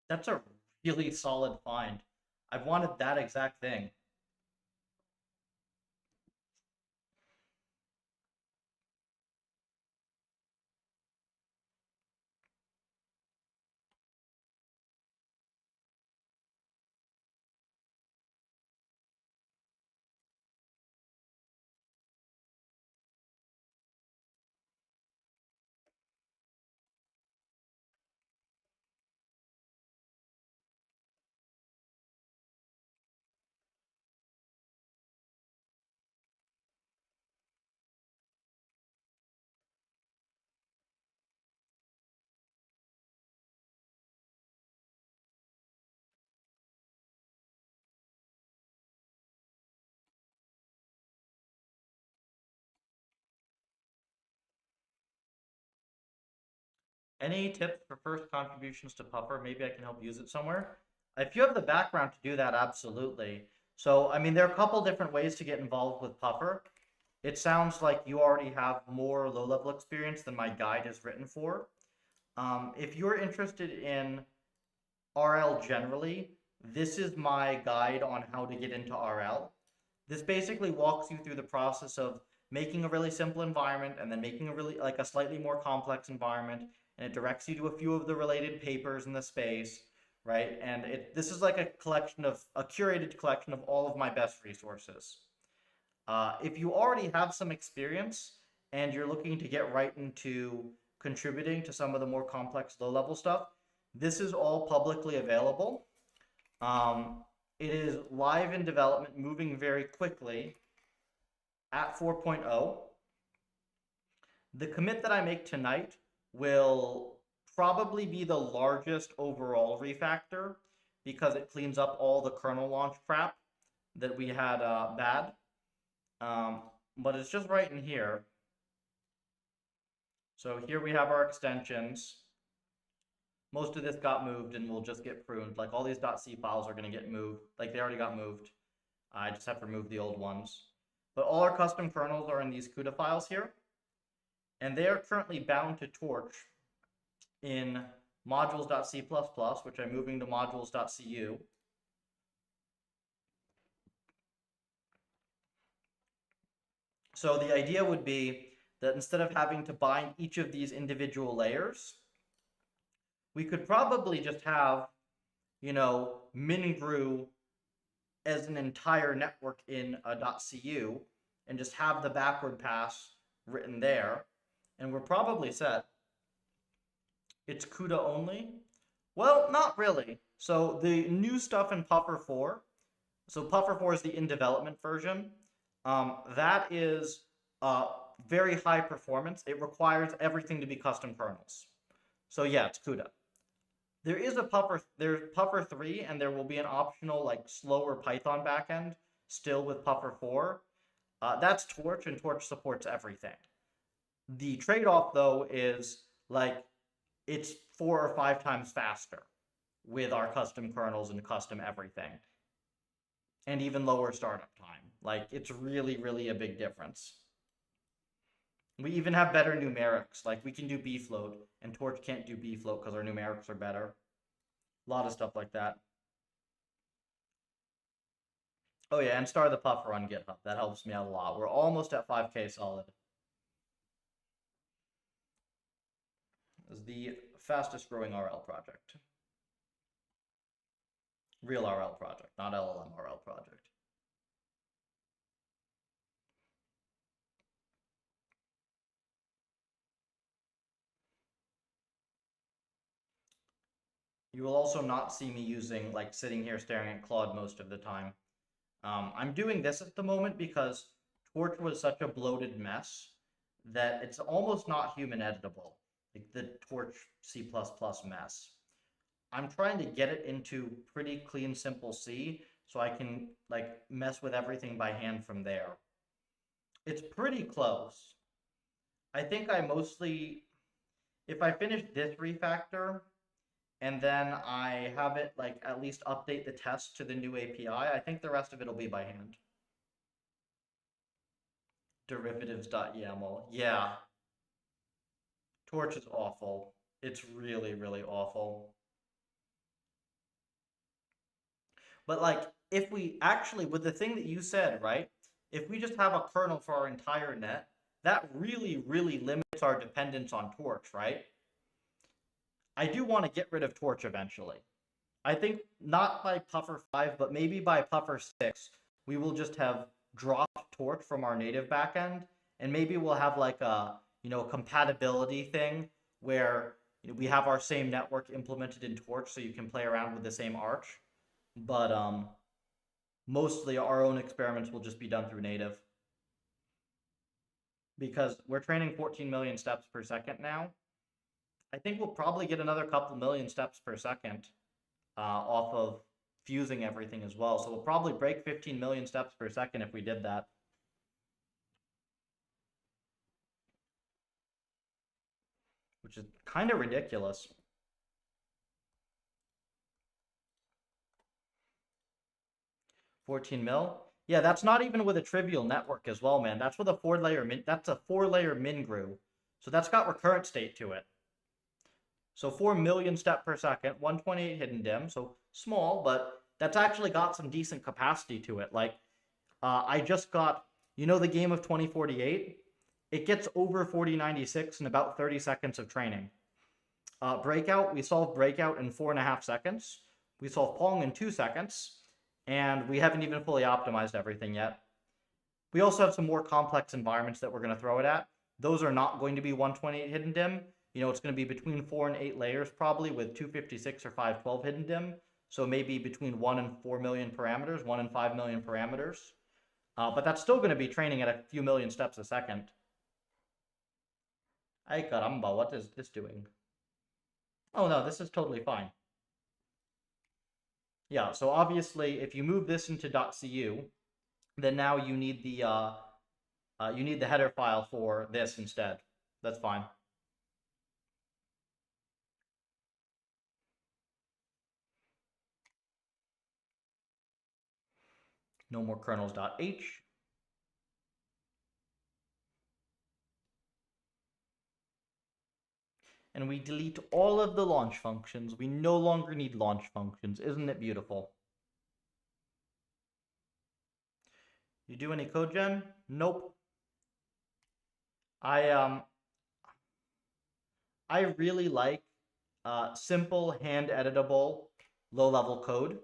That's a really solid find. I've wanted that exact thing. Any tips for first contributions to Puffer? Maybe I can help use it somewhere. If you have the background to do that, absolutely. So, I mean, there are a couple different ways to get involved with Puffer. It sounds like you already have more low-level experience than my guide is written for. If you're interested in RL generally, this is my guide on how to get into RL. This basically walks you through the process of making a really simple environment and then making a really like a slightly more complex environment, and it directs you to a few of the related papers in the space, right? And this is like a collection of a curated collection of all of my best resources. If you already have some experience and you're looking to get right into contributing to some of the more complex low-level stuff, this is all publicly available. It is live in development, moving very quickly at 4.0. The commit that I make tonight will probably be the largest overall refactor because it cleans up all the kernel launch crap that we had bad. But it's just right in here. So here we have our extensions. Most of this got moved and will just get pruned. Like all these .c files are going to get moved. Like they already got moved. I just have to remove the old ones. But all our custom kernels are in these CUDA files here. And they are currently bound to Torch in modules.c++, which I'm moving to modules.cu. So the idea would be that instead of having to bind each of these individual layers, we could probably just have, you know, mingru as an entire network in a .cu and just have the backward pass written there, and we're probably set. It's CUDA only? Well, not really. So the new stuff in Puffer 4, so Puffer 4 is the in development version. That is very high performance. It requires everything to be custom kernels. So yeah, it's CUDA. There is there's Puffer 3, and there will be an optional like slower Python backend still with Puffer 4. That's Torch, and Torch supports everything. The trade-off though is like it's 4 or 5 times faster with our custom kernels and custom everything. And even lower startup time. Like it's really, really a big difference. We even have better numerics. Like we can do bfloat, and Torch can't do bfloat because our numerics are better. A lot of stuff like that. Oh yeah, and start the puffer on GitHub. That helps me out a lot. We're almost at 5K solid. This is the fastest growing RL project. Real RL project, not LLM RL project. You will also not see me using, like, sitting here staring at Claude most of the time. I'm doing this at the moment because Torch was such a bloated mess that it's almost not human editable, like the Torch C++ mess. I'm trying to get it into pretty clean, simple C so I can, like, mess with everything by hand from there. It's pretty close. I think I mostly, if I finish this refactor, and then I have it like at least update the test to the new API, I think the rest of it'll be by hand. Derivatives.yaml. Yeah. Torch is awful. It's really, really awful. But like, if we actually, with the thing that you said, right? If we just have a kernel for our entire net, that really, really limits our dependence on Torch, right? I do want to get rid of Torch eventually. I think not by Puffer 5, but maybe by Puffer 6, we will just have dropped Torch from our native backend, and maybe we'll have like a, you know, compatibility thing where, you know, we have our same network implemented in Torch so you can play around with the same arch. But mostly our own experiments will just be done through native. Because we're training 14 million steps per second now. I think we'll probably get another couple million steps per second off of fusing everything as well. So we'll probably break 15 million steps per second if we did that. Which is kind of ridiculous. $14 mil? Yeah, that's not even with a trivial network as well, man. That's with a 4-layer min. That's a 4-layer mingru. So that's got recurrent state to it. So 4 million step per second, 128 hidden dim, so small, but that's actually got some decent capacity to it. Like, I just got, you know, the game of 2048? It gets over 4096 in about 30 seconds of training. Breakout, we solved Breakout in 4.5 seconds. We solved Pong in 2 seconds. And we haven't even fully optimized everything yet. We also have some more complex environments that we're going to throw it at. Those are not going to be 128 hidden dim. You know, it's going to be between 4 and 8 layers probably with 256 or 512 hidden dim. So maybe between 1 and 4 million parameters, 1 and 5 million parameters. But that's still going to be training at a few million steps a second. Ay caramba, what is this doing? Oh no, this is totally fine. Yeah, so obviously if you move this into .cu, then now you need the header file for this instead. That's fine. No more kernels.h. And we delete all of the launch functions. We no longer need launch functions. Isn't it beautiful? You do any code gen? Nope. I really like simple, hand-editable, low-level code.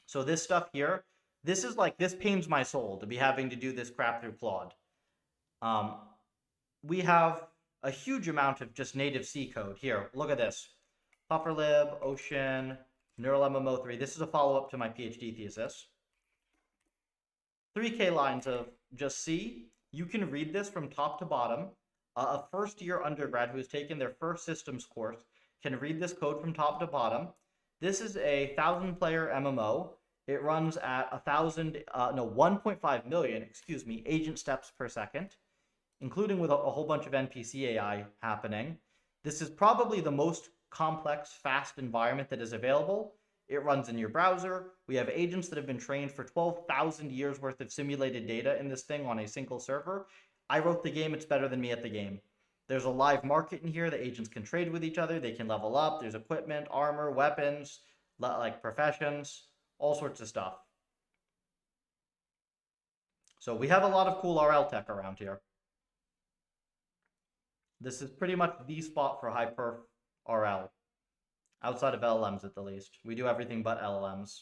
So this stuff here, this is like, this pains my soul to be having to do this crap through Claude. We have a huge amount of just native C code. Here, look at this. PufferLib, Ocean, Neural MMO3. This is a follow-up to my PhD thesis. 3K lines of just C. You can read this from top to bottom. A first-year undergrad who has taken their first systems course can read this code from top to bottom. This is a 1,000-player MMO. It runs at 1.5 million, agent steps per second, including with a whole bunch of NPC AI happening. This is probably the most complex, fast environment that is available. It runs in your browser. We have agents that have been trained for 12,000 years worth of simulated data in this thing on a single server. I wrote the game. It's better than me at the game. There's a live market in here. The agents can trade with each other. They can level up. There's equipment, armor, weapons, like professions, all sorts of stuff. So we have a lot of cool RL tech around here. This is pretty much the spot for high-perf RL. Outside of LLMs, at the least. We do everything but LLMs.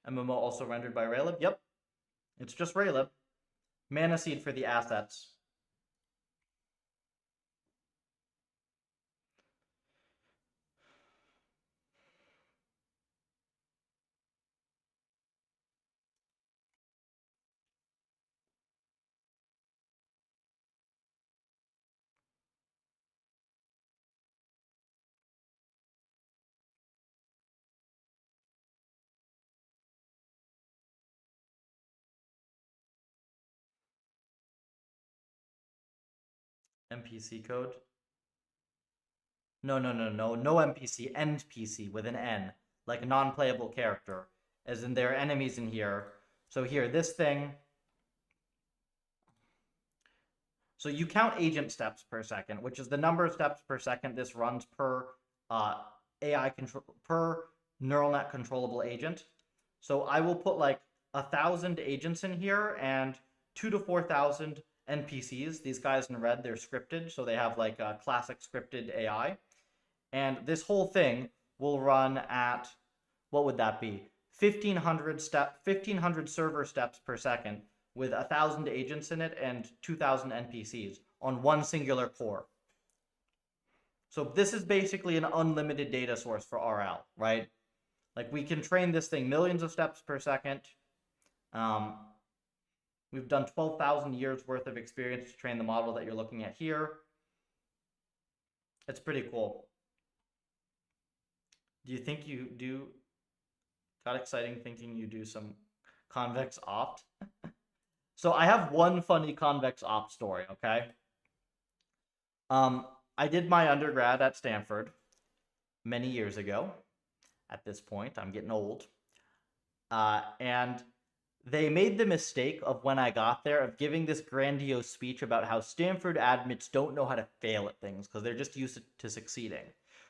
MMO also rendered by Raylib? Yep. It's just Raylib. Mana Seed for the assets. NPC code. No NPC, NPC with an N, like a non-playable character, as in there are enemies in here. So here, this thing. So you count agent steps per second, which is the number of steps per second this runs per AI control per neural net controllable agent. So I will put like 1,000 agents in here and 2,000 to 4,000 NPCs. These guys in red, they're scripted, so they have like a classic scripted AI. And this whole thing will run at, what would that be? 1,500 server steps per second with 1,000 agents in it and 2,000 NPCs on one singular core. So this is basically an unlimited data source for RL, right? Like we can train this thing millions of steps per second. We've done 12,000 years worth of experience to train the model that you're looking at here. It's pretty cool. Do you think you do? Got exciting thinking you do some convex opt. So I have one funny convex opt story, okay? I did my undergrad at Stanford many years ago. At this point, I'm getting old. And they made the mistake of when I got there of giving this grandiose speech about how Stanford admits don't know how to fail at things because they're just used to succeeding.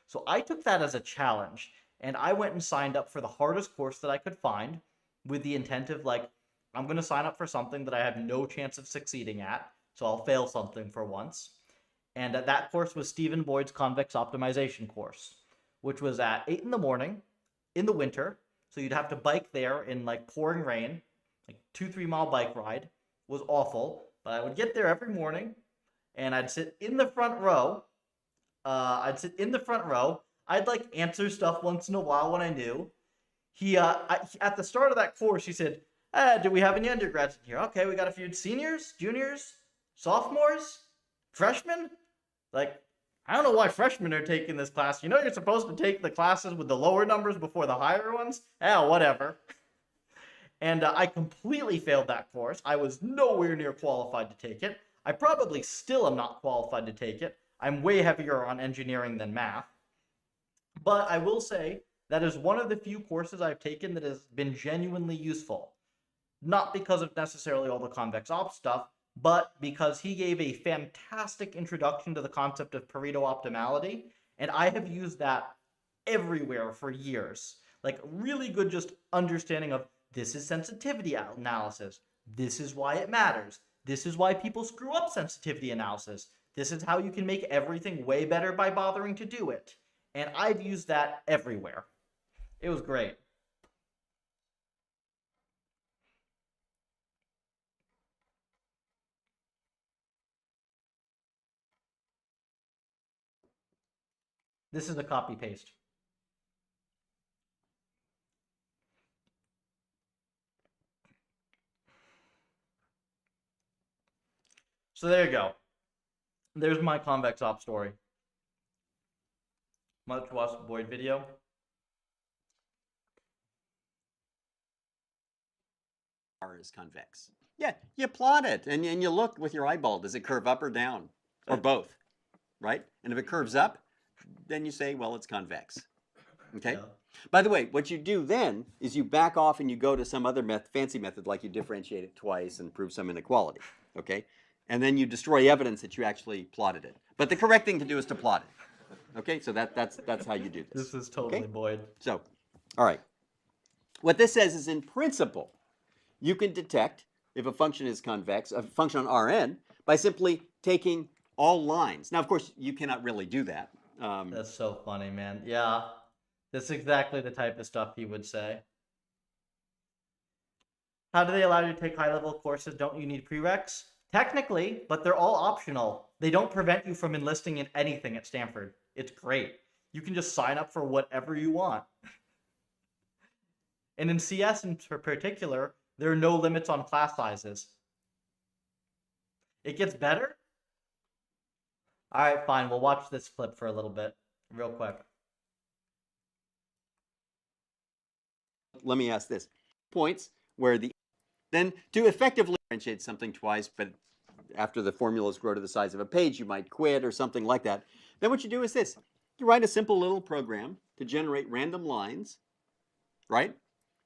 So I took that as a challenge and I went and signed up for the hardest course that I could find with the intent of like, I'm going to sign up for something that I have no chance of succeeding at. So I'll fail something for once. And that course was Stephen Boyd's convex optimization course, which was at 8 in the morning in the winter. So you'd have to bike there in like pouring rain, like 2-3 mile bike ride. Was awful, but I would get there every morning and I'd sit in the front row. I'd like answer stuff once in a while when I knew. At the start of that course, he said, do we have any undergrads in here? Okay, we got a few seniors, juniors, sophomores, freshmen. Like, I don't know why freshmen are taking this class. You know you're supposed to take the classes with the lower numbers before the higher ones? Whatever. And I completely failed that course. I was nowhere near qualified to take it. I probably still am not qualified to take it. I'm way heavier on engineering than math. But I will say that is one of the few courses I've taken that has been genuinely useful. Not because of necessarily all the convex op stuff, but because he gave a fantastic introduction to the concept of Pareto optimality, and I have used that everywhere for years. Like, really good just understanding of, this is sensitivity analysis, this is why it matters, this is why people screw up sensitivity analysis, this is how you can make everything way better by bothering to do it. And I've used that everywhere. It was great. This is a copy paste. So there you go. There's my convex op story. Much watched Boyd video. Is convex. Yeah, you plot it and you look with your eyeball. Does it curve up or down? Or both, right? And if it curves up, then you say, well, it's convex. Okay? Yeah. By the way, what you do then is you back off and you go to some other fancy method, like you differentiate it twice and prove some inequality. Okay? And then you destroy evidence that you actually plotted it. But the correct thing to do is to plot it. Okay? So that's how you do this. This is totally okay? Boyd. So, all right. What this says is, in principle, you can detect if a function is convex, a function on Rn, by simply taking all lines. Now, of course, you cannot really do that. That's so funny, man. Yeah, that's exactly the type of stuff he would say. How do they allow you to take high-level courses? Don't you need prereqs? Technically, but they're all optional. They don't prevent you from enlisting in anything at Stanford. It's great. You can just sign up for whatever you want. And in CS in particular, there are no limits on class sizes. It gets better? All right, fine. We'll watch this clip for a little bit, real quick. Let me ask this. Points where then to effectively differentiate something twice, but after the formulas grow to the size of a page, you might quit or something like that. Then what you do is this. You write a simple little program to generate random lines, right?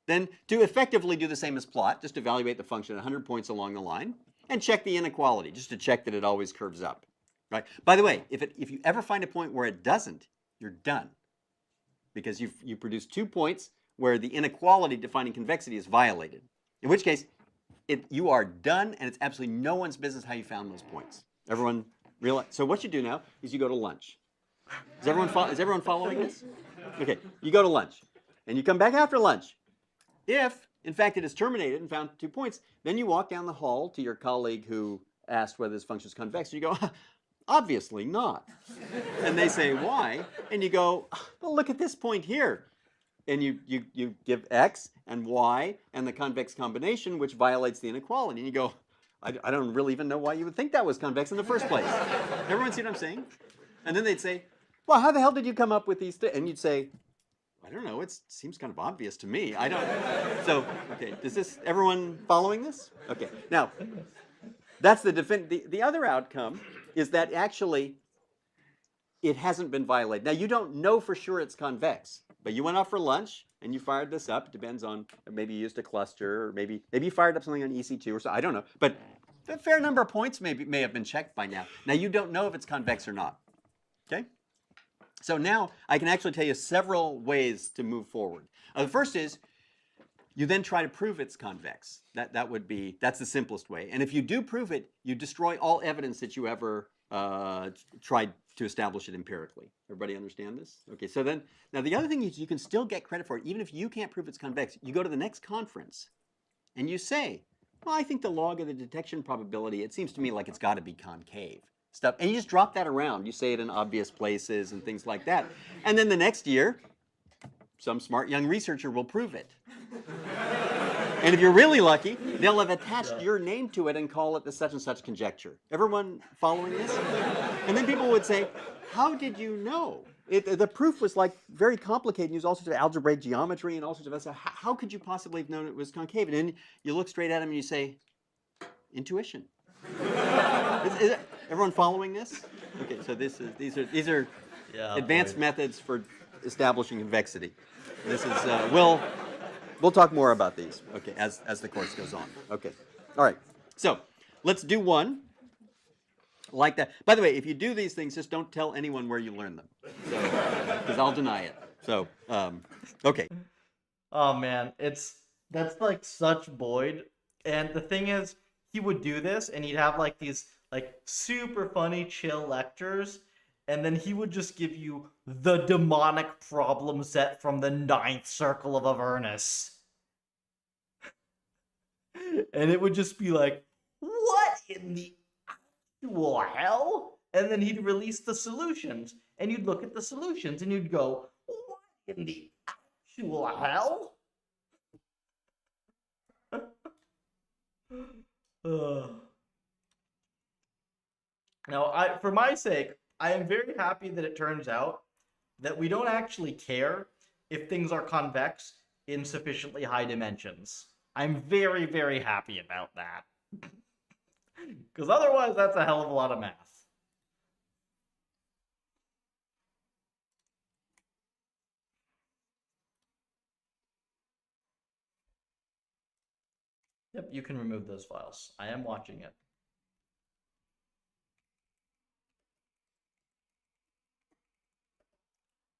Then to effectively do the same as plot, just evaluate the function at 100 points along the line, and check the inequality, just to check that it always curves up. Right? By the way, if you ever find a point where it doesn't, you're done. Because you produce 2 points where the inequality defining convexity is violated. In which case, you are done, and it's absolutely no one's business how you found those points. Everyone realize? So what you do now is you go to lunch. Is everyone following this? Okay, you go to lunch, and you come back after lunch. If, in fact, it is terminated and found 2 points, then you walk down the hall to your colleague who asked whether this function is convex, and you go, obviously not. And they say, why? And you go, well, look at this point here. And you give x and y and the convex combination, which violates the inequality. And you go, I don't really even know why you would think that was convex in the first place. Everyone see what I'm saying? And then they'd say, well, how the hell did you come up with these? And you'd say, I don't know. It seems kind of obvious to me. I don't. So, okay, everyone following this? Okay. Now, that's the other outcome is that actually it hasn't been violated. Now, you don't know for sure it's convex, but you went out for lunch and you fired this up. It depends on, maybe you used a cluster, or maybe you fired up something on EC2 or so. I don't know, but a fair number of points may have been checked by now. Now you don't know if it's convex or not. Okay. So now I can actually tell you several ways to move forward. The first is you then try to prove it's convex. That's the simplest way. And if you do prove it, you destroy all evidence that you ever tried to establish it empirically. Everybody understand this? Okay, so then, now the other thing is you can still get credit for it, even if you can't prove it's convex. You go to the next conference and you say, well, I think the log of the detection probability, it seems to me like it's got to be concave. Stuff, and you just drop that around. You say it in obvious places and things like that. And then the next year, some smart young researcher will prove it. And if you're really lucky, they'll have attached your name to it and call it the such and such conjecture. Everyone following this? And then people would say, how did you know? The proof was like very complicated and used all sorts of algebraic geometry and all sorts of other stuff. How could you possibly have known it was concave? And then you look straight at him and you say, intuition. Is everyone following this? Okay, so these are advanced methods for establishing convexity. This is we'll talk more about these. Okay, as the course goes on. Okay, all right. So let's do one like that. By the way, if you do these things, just don't tell anyone where you learn them, because I'll deny it. So okay. Oh man, that's like such Boyd. And the thing is, he would do this and he'd have like these like super funny chill lectures, and then he would just give you the demonic problem set from the ninth circle of Avernus. And it would just be like, what in the actual hell? And then he'd release the solutions, and you'd look at the solutions and you'd go, what in the actual hell? Now, for my sake, I am very happy that it turns out that we don't actually care if things are convex in sufficiently high dimensions. I'm very, very happy about that. Because otherwise, that's a hell of a lot of math. Yep, you can remove those files. I am watching it.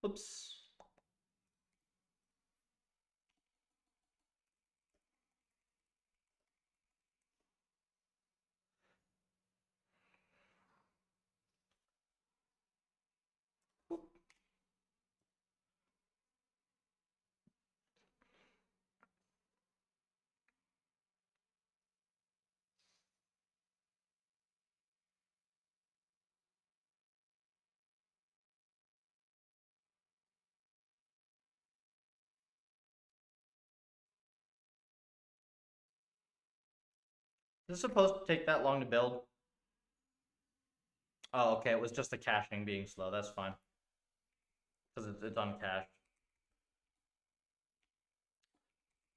Oops. Is this supposed to take that long to build? Oh, okay, it was just the caching being slow. That's fine. Because it's uncached.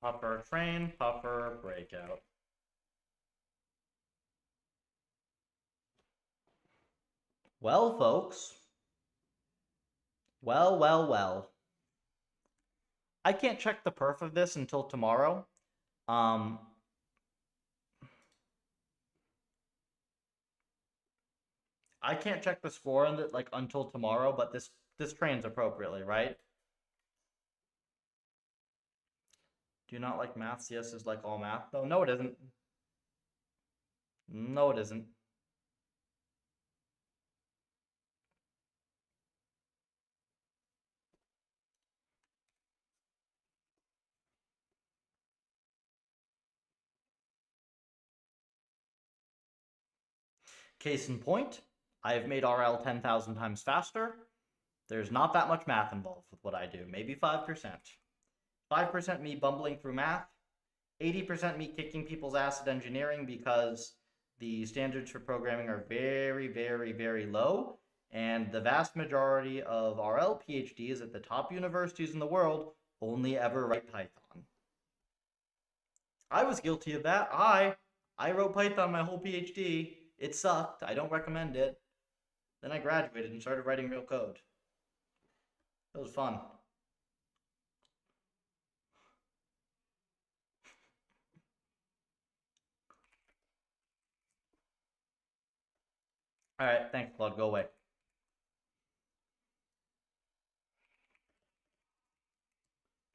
Puffer train, puffer breakout. Well, folks. Well. I can't check the perf of this until tomorrow. I can't check the score on it like until tomorrow, but this trains appropriately, right? Do you not like math? CS is like all math, though. No, it isn't. No, it isn't. Case in point, I have made RL 10,000 times faster. There's not that much math involved with what I do. Maybe 5%. 5% me bumbling through math. 80% me kicking people's ass at engineering because the standards for programming are very, very, very low. And the vast majority of RL PhDs at the top universities in the world only ever write Python. I was guilty of that. I wrote Python my whole PhD. It sucked. I don't recommend it. Then I graduated and started writing real code. It was fun. All right, thanks, Claude. Go away.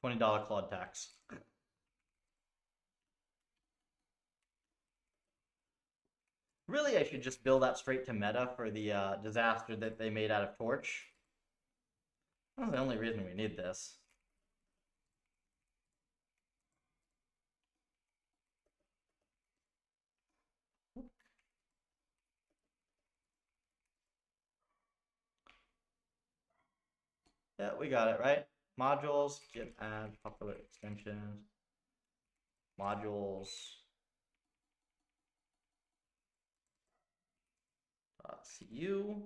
$20 Claude tax. Really, I should just bill that straight to Meta for the disaster that they made out of Torch. That's the only reason we need this. Yeah, we got it, right? Modules, git add, PufferLib extensions, modules, .cu.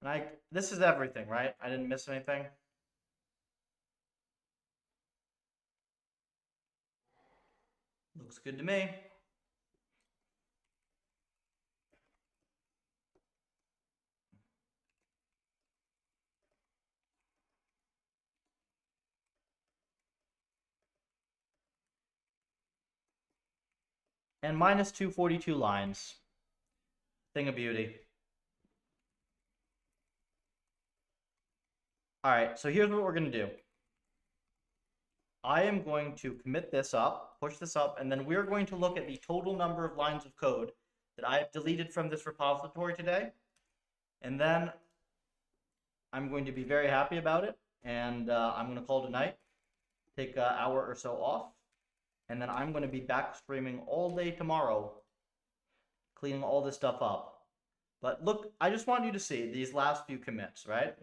And this is everything, right? I didn't miss anything. Looks good to me. And minus 242 lines. Thing of beauty. All right, so here's what we're going to do. I am going to commit this up, push this up, and then we're going to look at the total number of lines of code that I have deleted from this repository today. And then I'm going to be very happy about it. And I'm going to call tonight, take an hour or so off. And then I'm going to be back streaming all day tomorrow, cleaning all this stuff up. But look, I just want you to see these last few commits, right?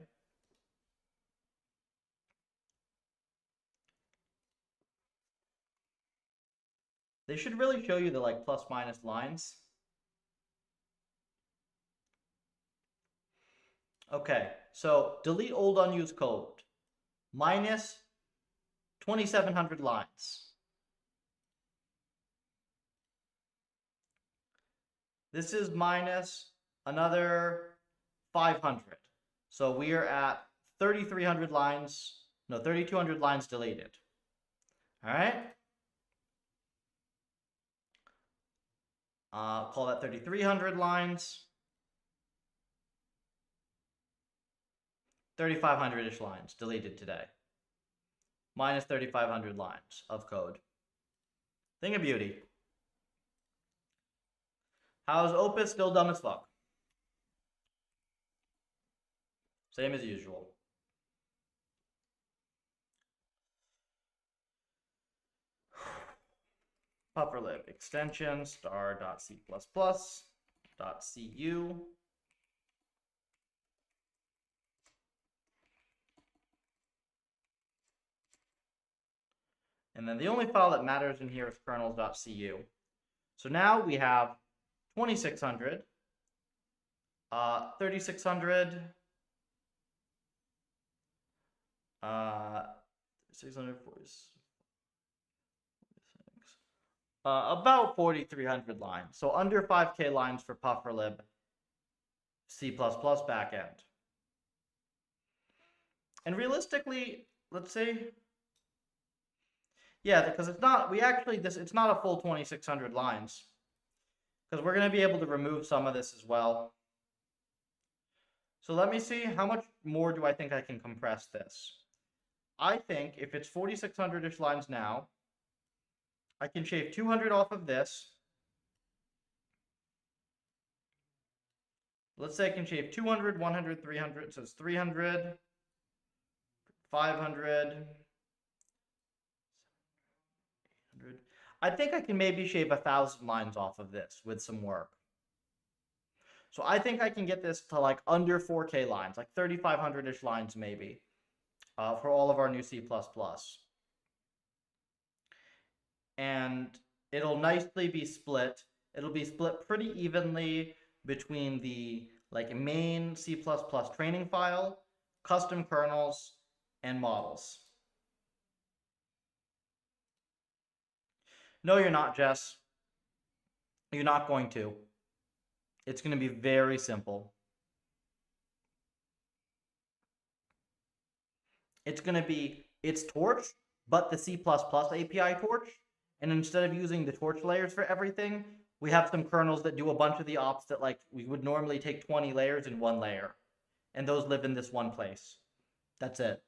They should really show you the like plus minus lines. Okay, so delete old unused code. Minus 2,700 lines. This is minus another 500. So we are at 3,300 lines, no, 3,200 lines deleted. All right. Call that 3,300 lines. 3,500-ish lines deleted today. Minus 3,500 lines of code. Thing of beauty. How's Opus? Still dumb as fuck. Same as usual. PufferLib extension star.c++.cu. And then the only file that matters in here is kernels.cu. So now we have 2,600, 3,600, 646, about 4,300 lines. So under 5K lines for PufferLib C++ backend. And realistically, let's see. Yeah, because it's not, it's not a full 2,600 lines. Because we're going to be able to remove some of this as well. So let me see, how much more do I think I can compress this? I think if it's 4,600-ish lines now, I can shave 200 off of this. Let's say I can shave 200, 100, 300, so it's 300, 500, 800. I think I can maybe shave 1,000 lines off of this with some work. So I think I can get this to like under 4K lines, like 3,500-ish lines maybe, for all of our new C++. And it'll nicely be split. It'll be split pretty evenly between the like main C++ training file, custom kernels, and models. No, you're not, Jess. You're not going to. It's going to be very simple. It's going to be, it's Torch, but the C++ API Torch, And instead of using the torch layers for everything, we have some kernels that do a bunch of the ops that like we would normally take 20 layers in one layer. And those live in this one place. That's it.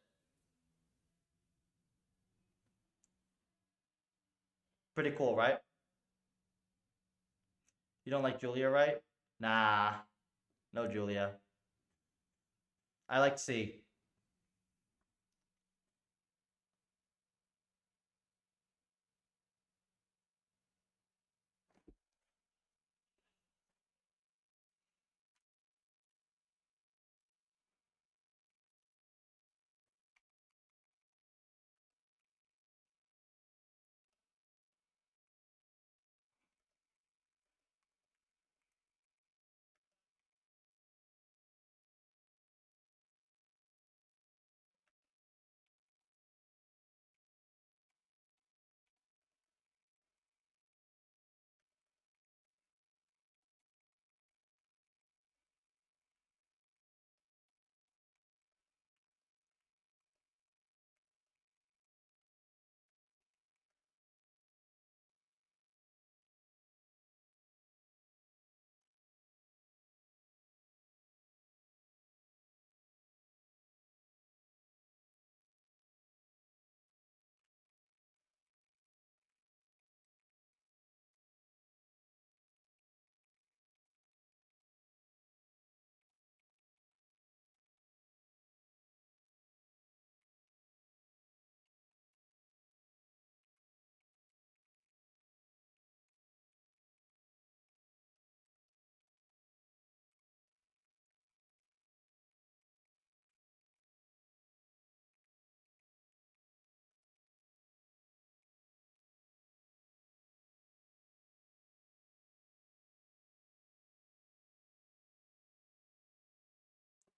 Pretty cool, right? You don't like Julia, right? Nah, no Julia. I like C.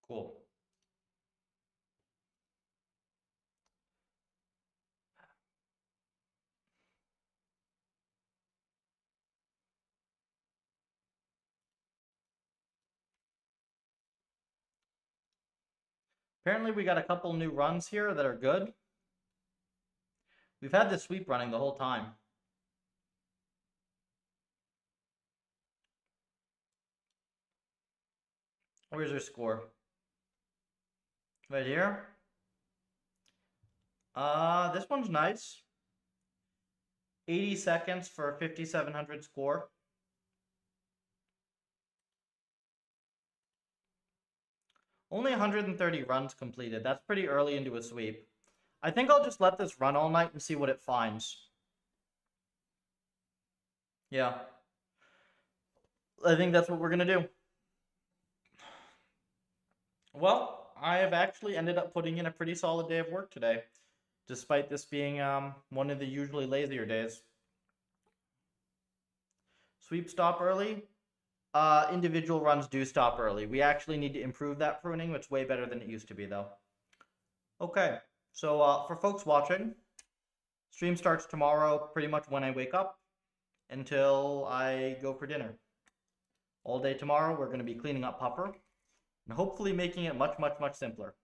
Cool. Apparently we got a couple new runs here that are good. We've had this sweep running the whole time. Where's your score? Right here? This one's nice. 80 seconds for a 5,700 score. Only 130 runs completed. That's pretty early into a sweep. I think I'll just let this run all night and see what it finds. Yeah. I think that's what we're gonna do. Well, I have actually ended up putting in a pretty solid day of work today, despite this being one of the usually lazier days. Sweep stop early. Individual runs do stop early. We actually need to improve that pruning. It's way better than it used to be, though. Okay, so for folks watching, stream starts tomorrow pretty much when I wake up until I go for dinner. All day tomorrow, we're going to be cleaning up Puffer and hopefully making it much, much, much simpler.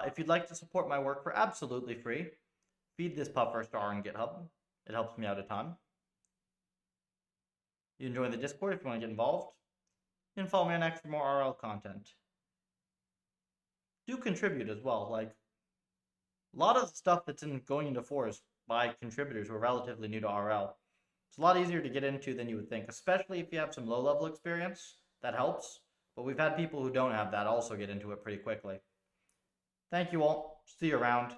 If you'd like to support my work for absolutely free, feed this Puffer star on GitHub. It helps me out a ton. You enjoy the Discord if you want to get involved. You can follow me on X for more RL content. Do contribute as well. Like, a lot of the stuff that's going into 4 is by contributors who are relatively new to RL. It's a lot easier to get into than you would think, especially if you have some low-level experience. That helps. But we've had people who don't have that also get into it pretty quickly. Thank you all. See you around.